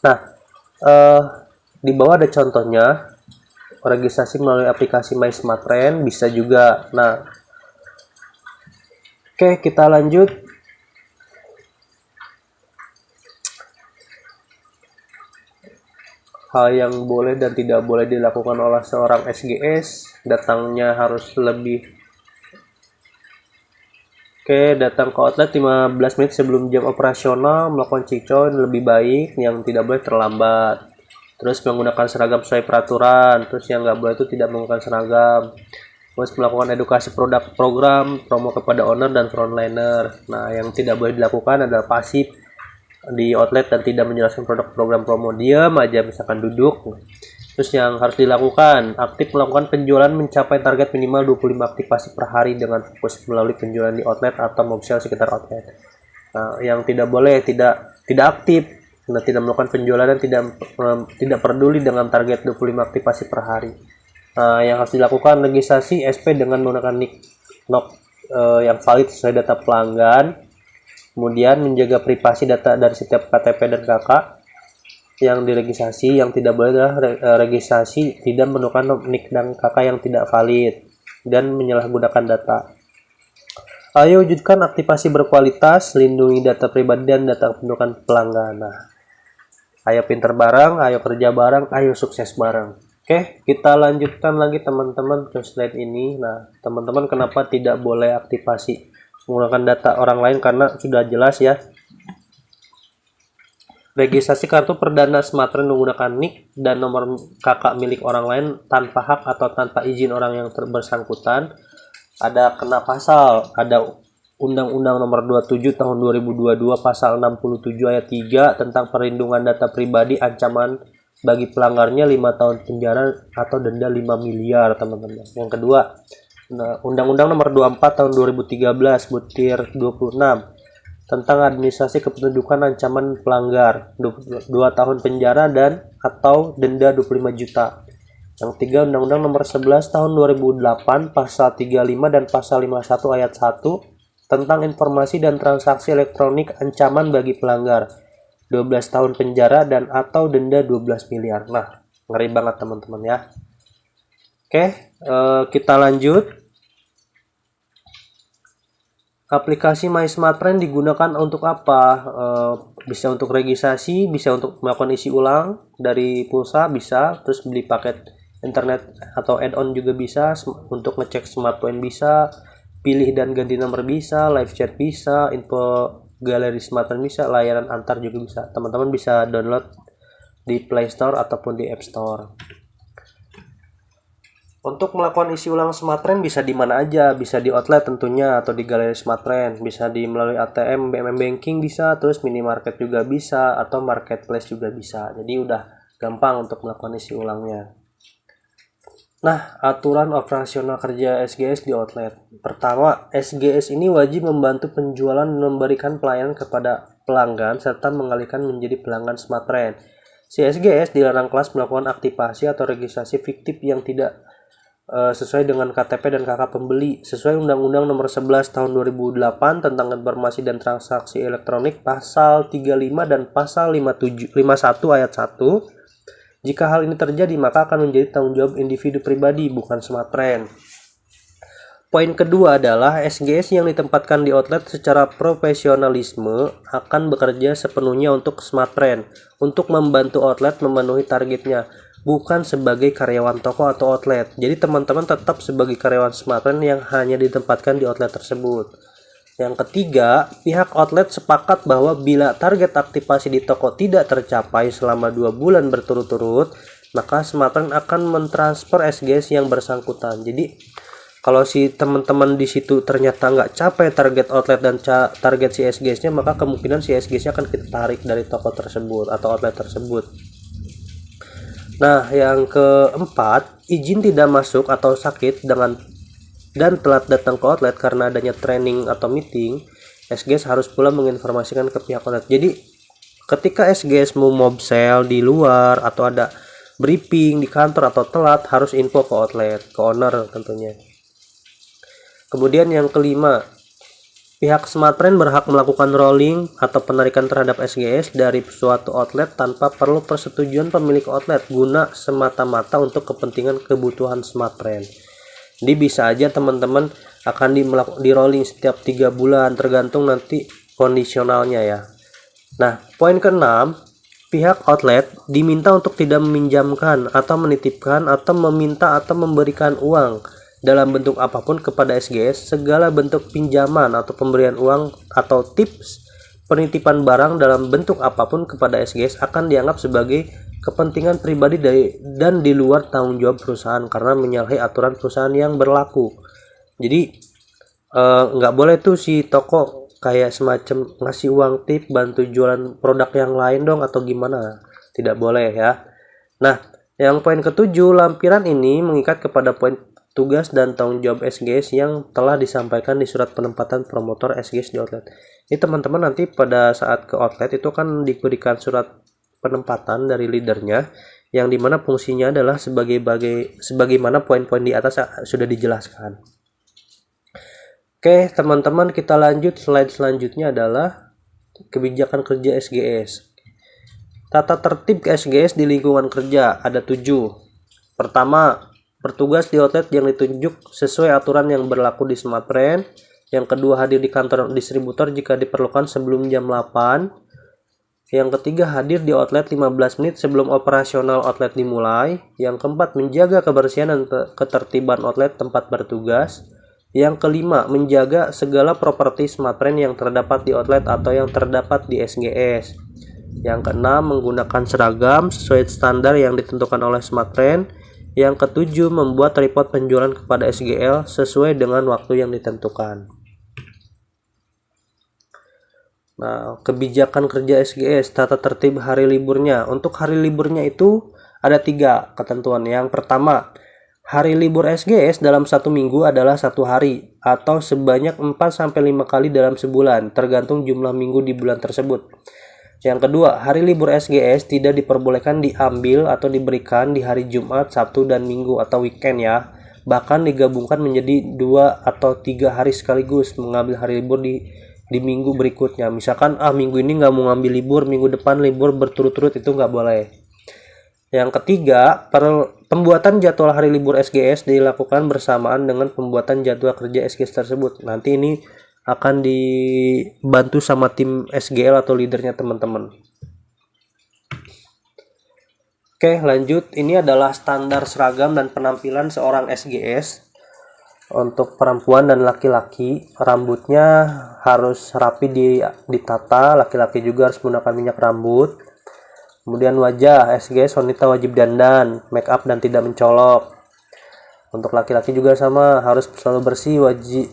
Nah, di bawah ada contohnya registrasi melalui aplikasi My Smartfren bisa juga. Nah, oke, kita lanjut. Hal yang boleh dan tidak boleh dilakukan oleh seorang SGS, datangnya harus lebih. Oke, datang ke outlet 15 menit sebelum jam operasional, melakukan check-in lebih baik, yang tidak boleh terlambat. Terus menggunakan seragam sesuai peraturan, terus yang nggak boleh itu tidak menggunakan seragam. Terus melakukan edukasi produk program, promo kepada owner dan frontliner. Nah, yang tidak boleh dilakukan adalah pasif di outlet dan tidak menjelaskan produk program promo, diam aja misalkan duduk. Terus yang harus dilakukan, aktif melakukan penjualan mencapai target minimal 25 aktivasi per hari dengan fokus melalui penjualan di outlet atau mob sale sekitar outlet. Nah, yang tidak boleh tidak aktif, nah, tidak melakukan penjualan dan tidak peduli dengan target 25 aktivasi per hari. Nah, yang harus dilakukan registrasi SP dengan menggunakan NOK yang valid sesuai data pelanggan. Kemudian menjaga privasi data dari setiap KTP dan KK yang diregistrasi. Yang tidak boleh adalah registrasi tidak menggunakan NIK dan KK yang tidak valid dan menyalahgunakan data. Ayo wujudkan aktivasi berkualitas, lindungi data pribadi dan data kependudukan pelanggan. Nah, ayo pinter bareng, ayo kerja bareng, ayo sukses bareng. Oke, kita lanjutkan lagi teman-teman ke slide ini. Nah, teman-teman kenapa tidak boleh aktivasi menggunakan data orang lain? Karena sudah jelas ya, registrasi kartu perdana Smartfren menggunakan NIK dan nomor KK milik orang lain tanpa hak atau tanpa izin orang yang bersangkutan ada kena pasal, ada Undang-Undang Nomor 27 Tahun 2022 Pasal 67 Ayat 3 tentang perlindungan data pribadi, ancaman bagi pelanggarnya 5 tahun penjara atau denda 5 miliar teman-teman. Yang kedua, Undang-Undang Nomor 24 Tahun 2013 Butir 26 tentang administrasi kependudukan, ancaman pelanggar 2 tahun penjara dan atau denda 25 juta. Yang ketiga, Undang-Undang Nomor 11 Tahun 2008 Pasal 35 dan Pasal 51 Ayat 1 tentang informasi dan transaksi elektronik ancaman bagi pelanggar 12 tahun penjara dan atau denda 12 miliar. Nah, ngeri banget teman-teman ya. Oke, kita lanjut. Aplikasi My Smartfren digunakan untuk apa? Bisa untuk registrasi, bisa untuk melakukan isi ulang dari pulsa, bisa. Terus beli paket internet atau add-on juga bisa. Untuk ngecek smartphone bisa. Pilih dan ganti nomor bisa. Live chat bisa. Info galeri smartphone bisa. Layanan antar juga bisa. Teman-teman bisa download di Play Store ataupun di App Store. Untuk melakukan isi ulang smartphone bisa di mana aja, bisa di outlet tentunya atau di galeri smartphone, bisa di melalui ATM, BMM Banking bisa, terus minimarket juga bisa atau marketplace juga bisa. Jadi udah gampang untuk melakukan isi ulangnya. Nah, aturan operasional kerja SGS di outlet. Pertama, SGS ini wajib membantu penjualan dan memberikan pelayanan kepada pelanggan serta mengalihkan menjadi pelanggan smartphone. Si SGS dilarang kelas melakukan aktivasi atau registrasi fiktif yang tidak sesuai dengan KTP dan KK pembeli sesuai Undang-Undang Nomor 11 Tahun 2008 tentang informasi dan transaksi elektronik Pasal 35 dan Pasal 51 Ayat 1. Jika hal ini terjadi, maka akan menjadi tanggung jawab individu pribadi, bukan smartphone. Poin kedua adalah SGS yang ditempatkan di outlet secara profesionalisme akan bekerja sepenuhnya untuk smartphone untuk membantu outlet memenuhi targetnya, bukan sebagai karyawan toko atau outlet. Jadi teman-teman tetap sebagai karyawan smartphone yang hanya ditempatkan di outlet tersebut. Yang ketiga, pihak outlet sepakat bahwa bila target aktivasi di toko tidak tercapai selama 2 bulan berturut-turut, maka smartphone akan mentransfer SGS yang bersangkutan. Jadi kalau si teman-teman di situ ternyata nggak capai target outlet dan target si SGS-nya, maka kemungkinan si SGS-nya akan kita tarik dari toko tersebut atau outlet tersebut. Nah, yang keempat, izin tidak masuk atau sakit dan telat datang ke outlet karena adanya training atau meeting, SGS harus pula menginformasikan ke pihak outlet. Jadi, ketika SGS mau mob sale di luar atau ada briefing di kantor atau telat, harus info ke outlet, ke owner tentunya. Kemudian yang kelima, pihak smartphone berhak melakukan rolling atau penarikan terhadap SGS dari suatu outlet tanpa perlu persetujuan pemilik outlet guna semata-mata untuk kepentingan kebutuhan smartphone. Jadi bisa aja teman-teman akan di rolling setiap 3 bulan tergantung nanti kondisionalnya ya. Nah, poin keenam, pihak outlet diminta untuk tidak meminjamkan atau menitipkan atau meminta atau memberikan uang dalam bentuk apapun kepada SGS. Segala bentuk pinjaman atau pemberian uang atau tips penitipan barang dalam bentuk apapun kepada SGS akan dianggap sebagai kepentingan pribadi dan di luar tanggung jawab perusahaan karena menyalahi aturan perusahaan yang berlaku. Jadi nggak boleh tuh si toko kayak semacam ngasih uang tip bantu jualan produk yang lain dong atau gimana, tidak boleh ya. Nah, yang poin ketujuh, lampiran ini mengikat kepada poin tugas dan tanggung jawab SGS yang telah disampaikan di surat penempatan promotor SGS di outlet. Ini teman-teman nanti pada saat ke outlet itu kan diberikan surat penempatan dari leadernya yang dimana fungsinya adalah sebagaimana poin-poin di atas sudah dijelaskan. Oke teman-teman, kita lanjut. Slide selanjutnya adalah kebijakan kerja SGS. Tata tertib SGS di lingkungan kerja ada 7. Pertama, bertugas di outlet yang ditunjuk sesuai aturan yang berlaku di smartphone. Yang kedua, hadir di kantor distributor jika diperlukan sebelum jam 8. Yang ketiga, hadir di outlet 15 menit sebelum operasional outlet dimulai. Yang keempat, menjaga kebersihan dan ketertiban outlet tempat bertugas. Yang kelima, menjaga segala properti smartphone yang terdapat di outlet atau yang terdapat di SGS. Yang keenam, menggunakan seragam sesuai standar yang ditentukan oleh smartphone. Yang ketujuh, membuat report penjualan kepada SGL sesuai dengan waktu yang ditentukan. Nah, kebijakan kerja SGS, tata tertib hari liburnya. Untuk hari liburnya itu ada 3 ketentuan. Yang pertama, hari libur SGS dalam 1 minggu adalah 1 hari atau sebanyak 4-5 kali dalam sebulan, tergantung jumlah minggu di bulan tersebut. Yang kedua, hari libur SGS tidak diperbolehkan diambil atau diberikan di hari Jumat, Sabtu, dan Minggu atau weekend ya. Bahkan digabungkan menjadi 2 atau 3 hari sekaligus mengambil hari libur di minggu berikutnya. Misalkan minggu ini nggak mau ngambil libur, minggu depan libur berturut-turut, itu nggak boleh. Yang ketiga, pembuatan jadwal hari libur SGS dilakukan bersamaan dengan pembuatan jadwal kerja SGS tersebut. Nanti ini akan dibantu sama tim SGL atau leadernya teman-teman. Oke, lanjut. Ini adalah standar seragam dan penampilan seorang SGS. Untuk perempuan dan laki-laki, rambutnya harus rapi ditata, laki-laki juga harus menggunakan minyak rambut. Kemudian wajah, SGS wanita wajib dandan, make up dan tidak mencolok. Untuk laki-laki juga sama, harus selalu bersih,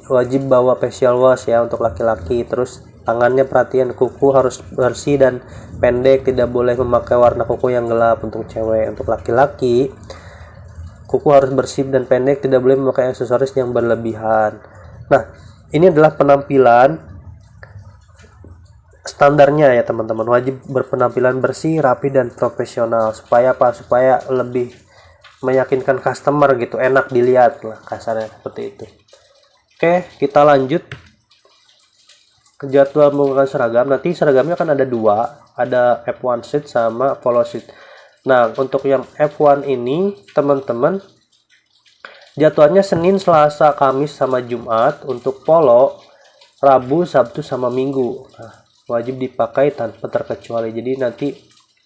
wajib bawa facial wash ya untuk laki-laki. Terus tangannya perhatian, kuku harus bersih dan pendek, tidak boleh memakai warna kuku yang gelap untuk cewek. Untuk laki-laki, kuku harus bersih dan pendek, tidak boleh memakai aksesoris yang berlebihan. Nah, ini adalah penampilan standarnya ya teman-teman. Wajib berpenampilan bersih, rapi dan profesional. Supaya apa? Supaya lebih meyakinkan customer gitu, enak dilihat lah kasarnya seperti itu. Oke, kita lanjut ke jadwal menggunakan seragam. Nanti seragamnya kan ada 2, ada F1 sheet sama polo sheet. Nah, untuk yang F1 ini teman-teman jadwalnya Senin, Selasa, Kamis sama Jumat. Untuk polo Rabu, Sabtu sama Minggu. Nah, wajib dipakai tanpa terkecuali. Jadi nanti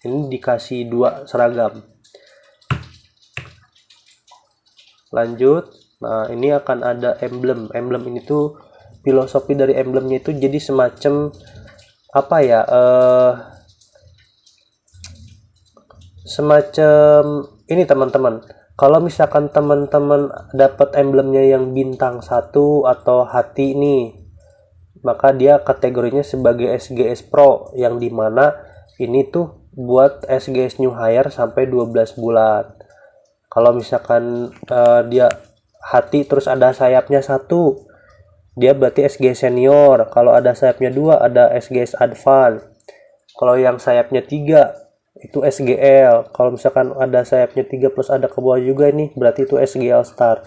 ini dikasih 2 seragam. Lanjut. Nah, ini akan ada emblem. Emblem ini tuh filosofi dari emblemnya itu jadi semacam apa ya? Semacam ini teman-teman. Kalau misalkan teman-teman dapat emblemnya yang bintang 1 atau hati nih, maka dia kategorinya sebagai SGS Pro, yang dimana ini tuh buat SGS New Hire sampai 12 bulan. Kalau misalkan dia hati terus ada sayapnya 1, dia berarti SGS Senior. Kalau ada sayapnya 2, ada SGS Advance. Kalau yang sayapnya 3 itu SGL. Kalau misalkan ada sayapnya 3 plus ada ke bawah juga, ini berarti itu SGL Star.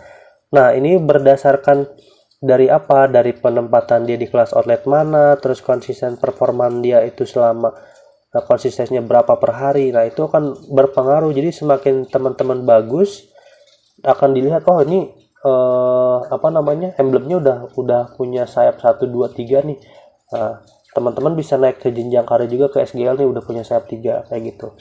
Nah, ini berdasarkan dari apa? Dari penempatan dia di kelas outlet mana, terus konsisten performan dia itu selama konsistensinya berapa per hari. Nah, itu akan berpengaruh. Jadi semakin teman-teman bagus, akan dilihat ini emblemnya udah punya sayap 1 2 3 nih. Nah, teman-teman bisa naik ke jenjang karir juga ke SGL nih, udah punya sayap 3 kayak gitu.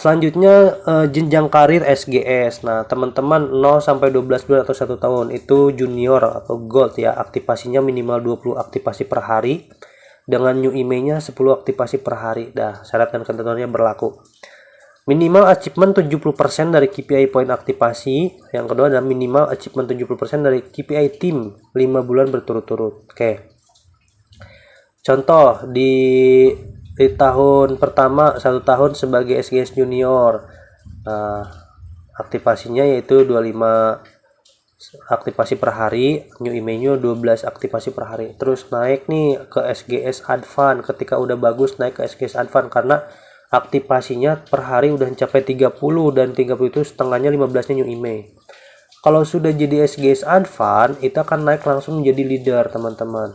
Selanjutnya jenjang karir SGS. Nah, teman-teman 0 sampai 12 bulan atau 1 tahun itu junior atau gold ya. Aktivasinya minimal 20 aktivasi per hari dengan new emailnya 10 aktivasi per hari. Dah, syarat dan ketentuannya berlaku. Minimal achievement 70% dari KPI poin aktivasi. Yang kedua adalah minimal achievement 70% dari KPI tim 5 bulan berturut-turut. Oke. Contoh di tahun pertama 1 tahun sebagai SGS Junior, aktivasinya yaitu 25 aktivasi per hari, new emailnya 12 aktivasi per hari. Terus naik nih ke SGS Advance. Ketika udah bagus naik ke SGS Advance karena aktivasinya per hari udah mencapai 30 dan 30 itu setengahnya 15 nya new email. Kalau sudah jadi SGS Advance itu akan naik langsung menjadi leader teman-teman.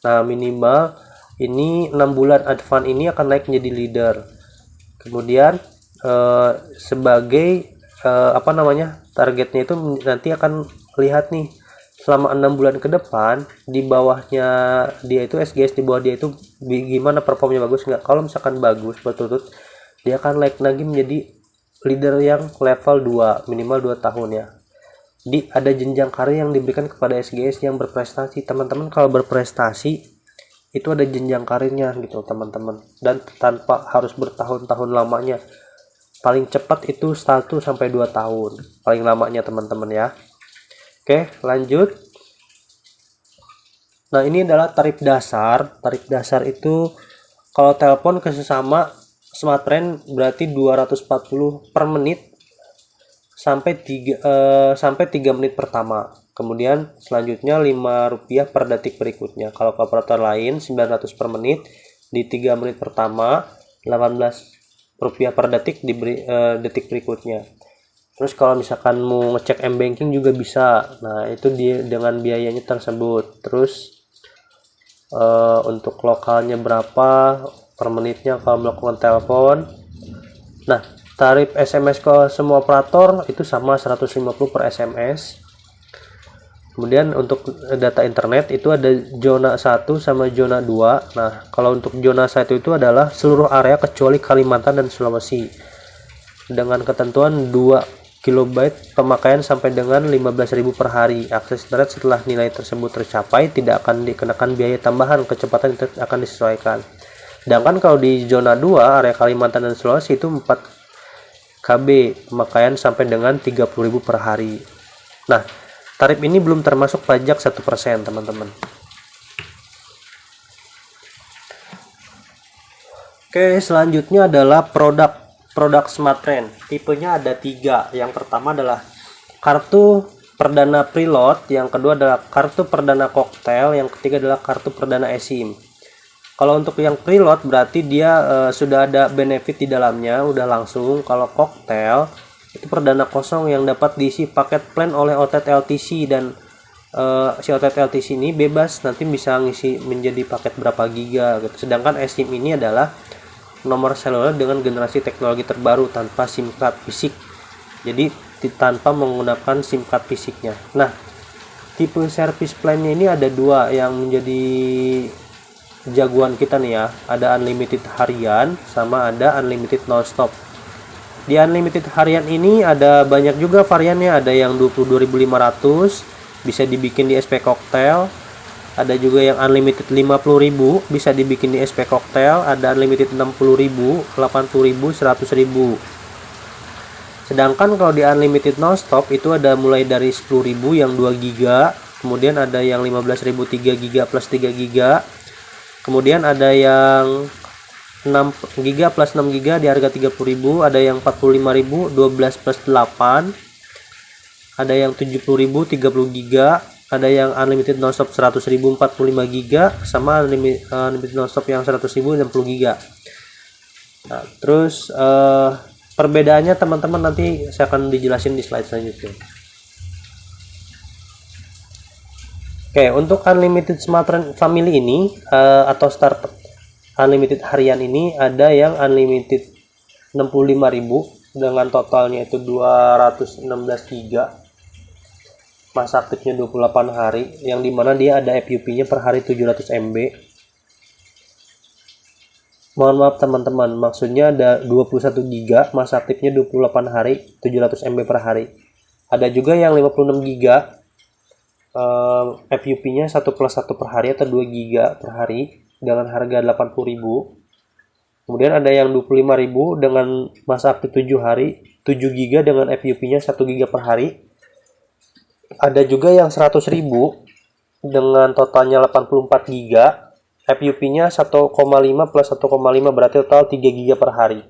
Nah, minimal ini 6 bulan Advance ini akan naik menjadi leader. Kemudian sebagai targetnya itu nanti akan lihat nih selama 6 bulan ke depan di bawahnya dia itu SGS di bawah dia itu gimana performnya, bagus nggak. Kalau misalkan bagus berturut dia akan naik lagi menjadi leader yang level 2 minimal 2 tahun ya. Ada jenjang karir yang diberikan kepada SGS yang berprestasi. Teman-teman kalau berprestasi itu ada jenjang karirnya gitu teman-teman, dan tanpa harus bertahun-tahun lamanya. Paling cepat itu 1 sampai 2 tahun paling lamanya teman-teman ya. Oke, lanjut. Nah, ini adalah tarif dasar. Tarif dasar itu kalau telepon ke sesama Smartfren berarti 240 per menit sampai 3 menit pertama. Kemudian selanjutnya Rp5 per detik berikutnya. Kalau ke operator lain 900 per menit di 3 menit pertama, Rp18 per detik di detik berikutnya. Terus kalau misalkan mau ngecek M-Banking juga bisa. Nah, itu dengan biayanya tersebut. Terus untuk lokalnya berapa per menitnya kalau melakukan telepon. Nah, tarif SMS ke semua operator itu sama 150 per SMS. Kemudian untuk data internet itu ada zona 1 sama zona 2. Nah, kalau untuk zona 1 itu adalah seluruh area kecuali Kalimantan dan Sulawesi. Dengan ketentuan 2 KB pemakaian sampai dengan 15.000 per hari. Akses internet setelah nilai tersebut tercapai tidak akan dikenakan biaya tambahan, kecepatan internet akan disesuaikan. Sedangkan kalau di zona 2 area Kalimantan dan Sulawesi itu 4 KB pemakaian sampai dengan 30.000 per hari. Nah, tarif ini belum termasuk pajak 1%, teman-teman. Oke, selanjutnya adalah produk Smartfren. Tipenya ada 3. Yang pertama adalah kartu perdana preload, yang kedua adalah kartu perdana koktail, yang ketiga adalah kartu perdana eSIM. Kalau untuk yang preload berarti dia sudah ada benefit di dalamnya, udah langsung. Kalau koktail itu perdana kosong yang dapat diisi paket plan oleh OTT LTC, dan si OTT LTC ini bebas nanti bisa ngisi menjadi paket berapa giga gitu. Sedangkan eSIM ini adalah nomor seluler dengan generasi teknologi terbaru tanpa SIM card fisik, jadi tanpa menggunakan SIM card fisiknya. Nah, tipe service plan-nya ini ada 2 yang menjadi jagoan kita nih ya, ada unlimited harian sama ada unlimited nonstop. Di unlimited harian ini ada banyak juga variannya, ada yang 22.500 bisa dibikin di SP Cocktail, ada juga yang unlimited 50.000 bisa dibikin di SP Cocktail, ada unlimited 60.000, 80.000, 100.000. Sedangkan kalau di unlimited nonstop itu ada mulai dari 10.000 yang 2 GB, kemudian ada yang 15.000 3 GB plus 3 GB, kemudian ada yang 6 GB plus 6 GB di harga 30.000, ada yang 45.000 12 plus 8, ada yang 70.000 30 GB, ada yang unlimited nonstop 100.000 45 GB, sama unlimited nonstop yang 100.000 60 GB. Nah, terus perbedaannya teman-teman nanti saya akan dijelasin di slide selanjutnya. Oke, untuk unlimited Smartfren family ini atau start unlimited harian ini ada yang unlimited 65.000 dengan totalnya itu 216 GB, masa aktifnya 28 hari, yang dimana dia ada FUP-nya per hari 700 MB. Mohon maaf teman-teman, maksudnya ada 21 GB, masa aktifnya 28 hari, 700 MB per hari. Ada juga yang 56 GB, FUP-nya 1 plus 1 per hari atau 2 GB per hari dengan harga 80.000. Kemudian ada yang 25.000 dengan masa aktif 7 hari, 7 GB dengan FUP-nya 1 GB per hari. Ada juga yang 100.000 dengan totalnya 84 GB, FUP-nya 1,5 plus 1,5 berarti total 3 GB per hari.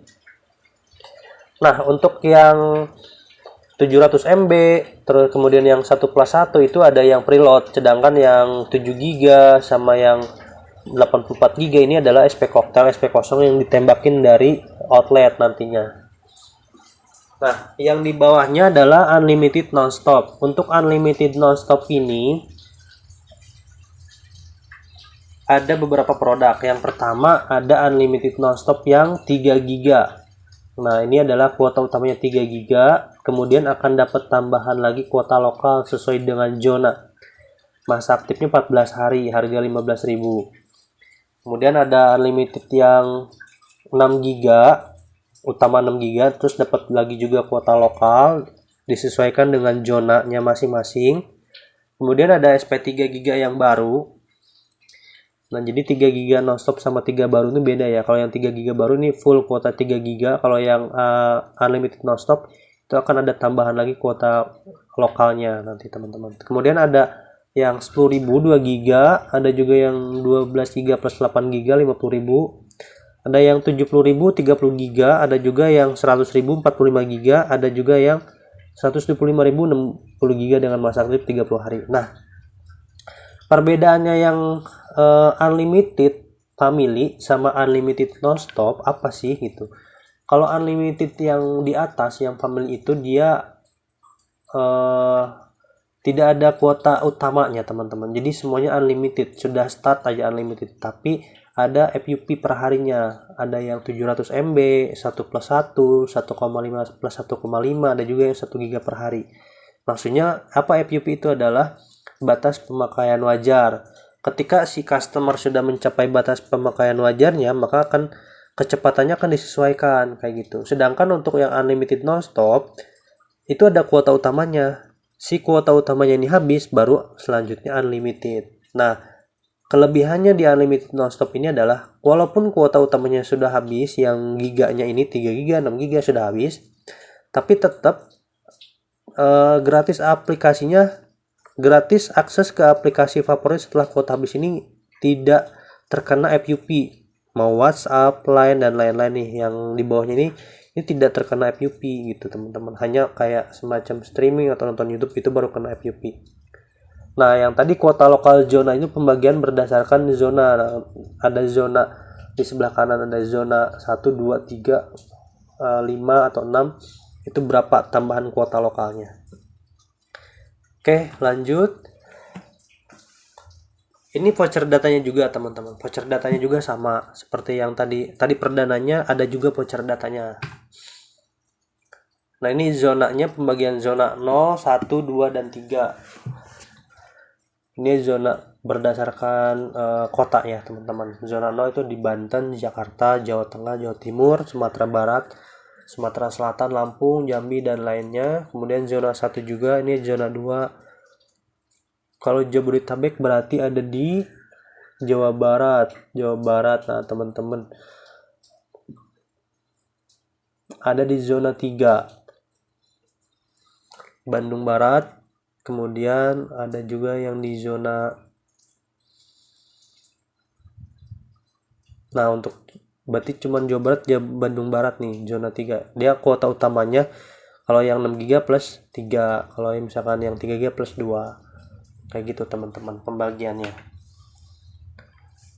Nah, untuk yang 700 MB, terus kemudian yang 1 plus 1 itu ada yang preload, sedangkan yang 7 GB sama yang 84 GB ini adalah SP Cocktail, SP kosong yang ditembakin dari outlet nantinya. Nah, yang di bawahnya adalah unlimited nonstop. Untuk unlimited nonstop ini ada beberapa produk. Yang pertama ada unlimited nonstop yang 3 GB. Nah, ini adalah kuota utamanya 3 GB, kemudian akan dapat tambahan lagi kuota lokal sesuai dengan zona. Masa aktifnya 14 hari, harga 15.000. Kemudian ada unlimited yang 6 GB, utama 6 GB, terus dapat lagi juga kuota lokal disesuaikan dengan zonanya masing-masing. Kemudian ada SP3 GB yang baru. Nah, jadi 3 GB nonstop sama 3 baru ini beda ya. Kalau yang 3 GB baru ini full kuota 3 GB, kalau yang unlimited nonstop itu akan ada tambahan lagi kuota lokalnya nanti teman-teman. Kemudian ada yang 10.000 2 GB, ada juga yang 12 GB plus 8 GB 50.000, ada yang 70.000 30 GB, ada juga yang 100.000 45 GB, ada juga yang 125.000 60 GB dengan masa aktif 30 hari. Nah, perbedaannya yang unlimited family sama unlimited nonstop apa sih gitu? Kalau unlimited yang di atas, yang family itu dia tidak ada kuota utamanya teman-teman. Jadi semuanya unlimited, sudah start aja unlimited. Tapi ada FUP per harinya. Ada yang 700 MB, 1 plus 1, 1,5 plus 1,5, ada juga yang 1 GB per hari. Maksudnya apa FUP itu adalah batas pemakaian wajar. Ketika si customer sudah mencapai batas pemakaian wajarnya, maka akan kecepatannya akan disesuaikan kayak gitu. Sedangkan untuk yang unlimited nonstop itu ada kuota utamanya. Si kuota utamanya ini habis, baru selanjutnya unlimited. Nah, kelebihannya di unlimited nonstop ini adalah walaupun kuota utamanya sudah habis, yang giganya ini 3 giga, 6 giga sudah habis, tapi tetap gratis aplikasinya, gratis akses ke aplikasi favorit setelah kuota habis ini tidak terkena FUP. Mau WhatsApp, Line, dan lain-lain nih yang di bawahnya ini tidak terkena FUP gitu teman-teman. Hanya kayak semacam streaming atau nonton YouTube itu baru kena FUP. Nah, yang tadi kuota lokal zona itu pembagian berdasarkan zona. Nah, ada zona di sebelah kanan, ada zona 1, 2, 3, 5 atau 6. Itu berapa tambahan kuota lokalnya. Oke, lanjut. Ini voucher datanya juga teman-teman. Voucher datanya juga sama seperti yang tadi. Tadi perdananya ada juga voucher datanya. Nah, ini zonanya pembagian zona 0, 1, 2, dan 3. Ini zona berdasarkan kota ya teman-teman. Zona 0 itu di Banten, Jakarta, Jawa Tengah, Jawa Timur, Sumatera Barat, Sumatera Selatan, Lampung, Jambi, dan lainnya. Kemudian zona 1 juga, ini zona 2. Kalau Jabodetabek berarti ada di Jawa Barat. Nah teman-teman, ada di zona 3 Bandung Barat. Kemudian ada juga yang di zona, nah untuk berarti cuman Jawa Barat, Bandung Barat nih zona 3. Dia kuota utamanya kalau yang 6 GB plus 3, kalau yang misalkan yang 3 GB plus 2. Kayak gitu teman-teman pembagiannya.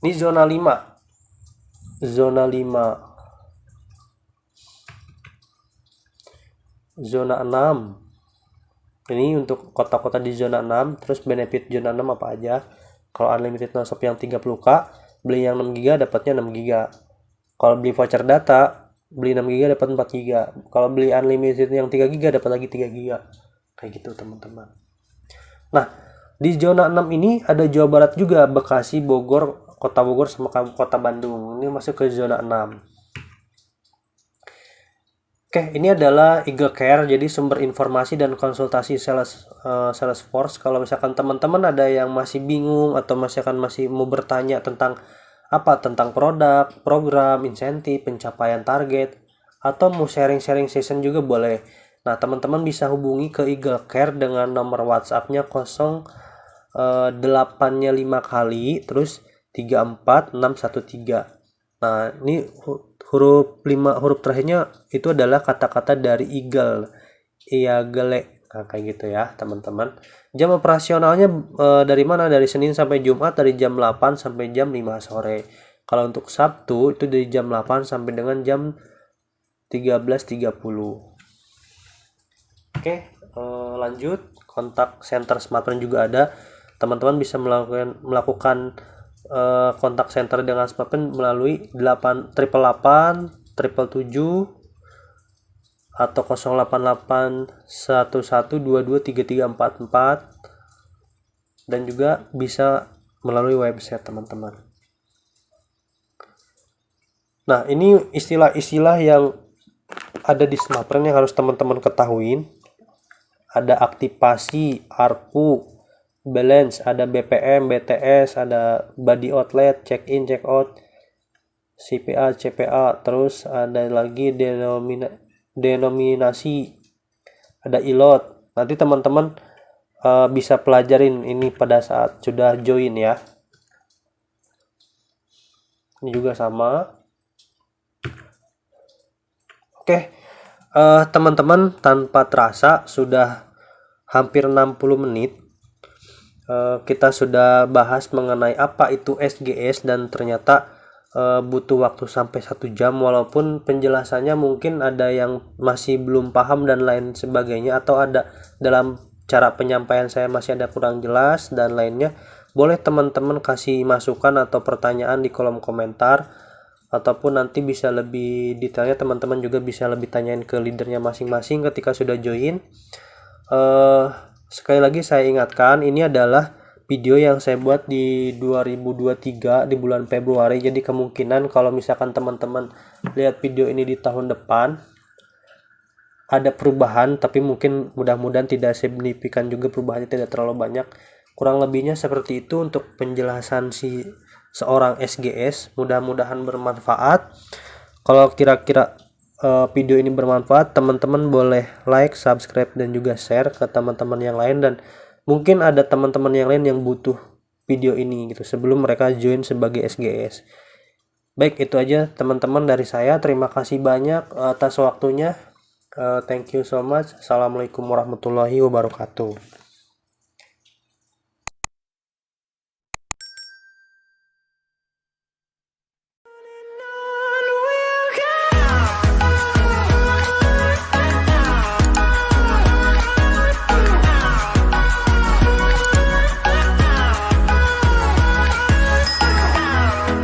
Ini zona 5. Zona 5. Zona 6. Ini untuk kota-kota di zona 6. Terus benefit zona 6 apa aja? Kalau unlimited nonstop yang 30k, beli yang 6 GB dapatnya 6 GB. Kalau beli voucher data, beli 6 GB dapat 4 GB. Kalau beli unlimited yang 3 GB dapat lagi 3 GB. Kayak gitu teman-teman. Nah, di zona 6 ini ada Jawa Barat juga, Bekasi, Bogor, Kota Bogor sama Kota Bandung. Ini masuk ke zona 6. Oke, ini adalah Eagle Care, jadi sumber informasi dan konsultasi Salesforce. Kalau misalkan teman-teman ada yang masih bingung atau misalkan masih mau bertanya tentang tentang produk, program, insentif, pencapaian target, atau mau sharing-sharing session juga boleh. Nah, teman-teman bisa hubungi ke Eagle Care dengan nomor WhatsApp-nya 08-nya 5 kali, terus 34613. Nah, ini huruf terakhirnya itu adalah kata-kata dari Eagle. Iagele. Nah, kayak gitu ya, teman-teman. Jam operasionalnya dari mana? Dari Senin sampai Jumat dari jam 8 sampai jam 5 sore. Kalau untuk Sabtu itu dari jam 8 sampai dengan jam 13.30. Oke, lanjut. Kontak center smartphone juga ada. Teman-teman bisa melakukan kontak center dengan smartphone melalui 888 777 atau 088 1122 3344, dan juga bisa melalui website teman-teman. Nah, ini istilah-istilah yang ada di smartphone yang harus teman-teman ketahuin. Ada aktivasi, ARPU, balance, ada BPM, BTS, ada body outlet, check in, check out, CPA, CPA, terus ada lagi denominasi, ada ILOT. Nanti teman-teman bisa pelajarin ini pada saat sudah join ya. Ini juga sama. Oke, Teman-teman, tanpa terasa sudah hampir 60 menit kita sudah bahas mengenai apa itu SGS, dan ternyata butuh waktu sampai 1 jam, walaupun penjelasannya mungkin ada yang masih belum paham dan lain sebagainya, atau ada dalam cara penyampaian saya masih ada kurang jelas dan lainnya. Boleh teman-teman kasih masukan atau pertanyaan di kolom komentar, ataupun nanti bisa lebih detailnya teman-teman juga bisa lebih tanyain ke leadernya masing-masing ketika sudah join. Sekali lagi saya ingatkan, ini adalah video yang saya buat di 2023 di bulan Februari, jadi kemungkinan kalau misalkan teman-teman lihat video ini di tahun depan ada perubahan, tapi mungkin mudah-mudahan tidak signifikan juga, perubahannya tidak terlalu banyak. Kurang lebihnya seperti itu untuk penjelasan seorang SGS. Mudah-mudahan bermanfaat. Kalau kira-kira video ini bermanfaat, teman-teman boleh like, subscribe, dan juga share ke teman-teman yang lain, dan mungkin ada teman-teman yang lain yang butuh video ini gitu sebelum mereka join sebagai SGS. Baik, itu aja teman-teman dari saya. Terima kasih banyak atas waktunya. Thank you so much. Assalamualaikum warahmatullahi wabarakatuh.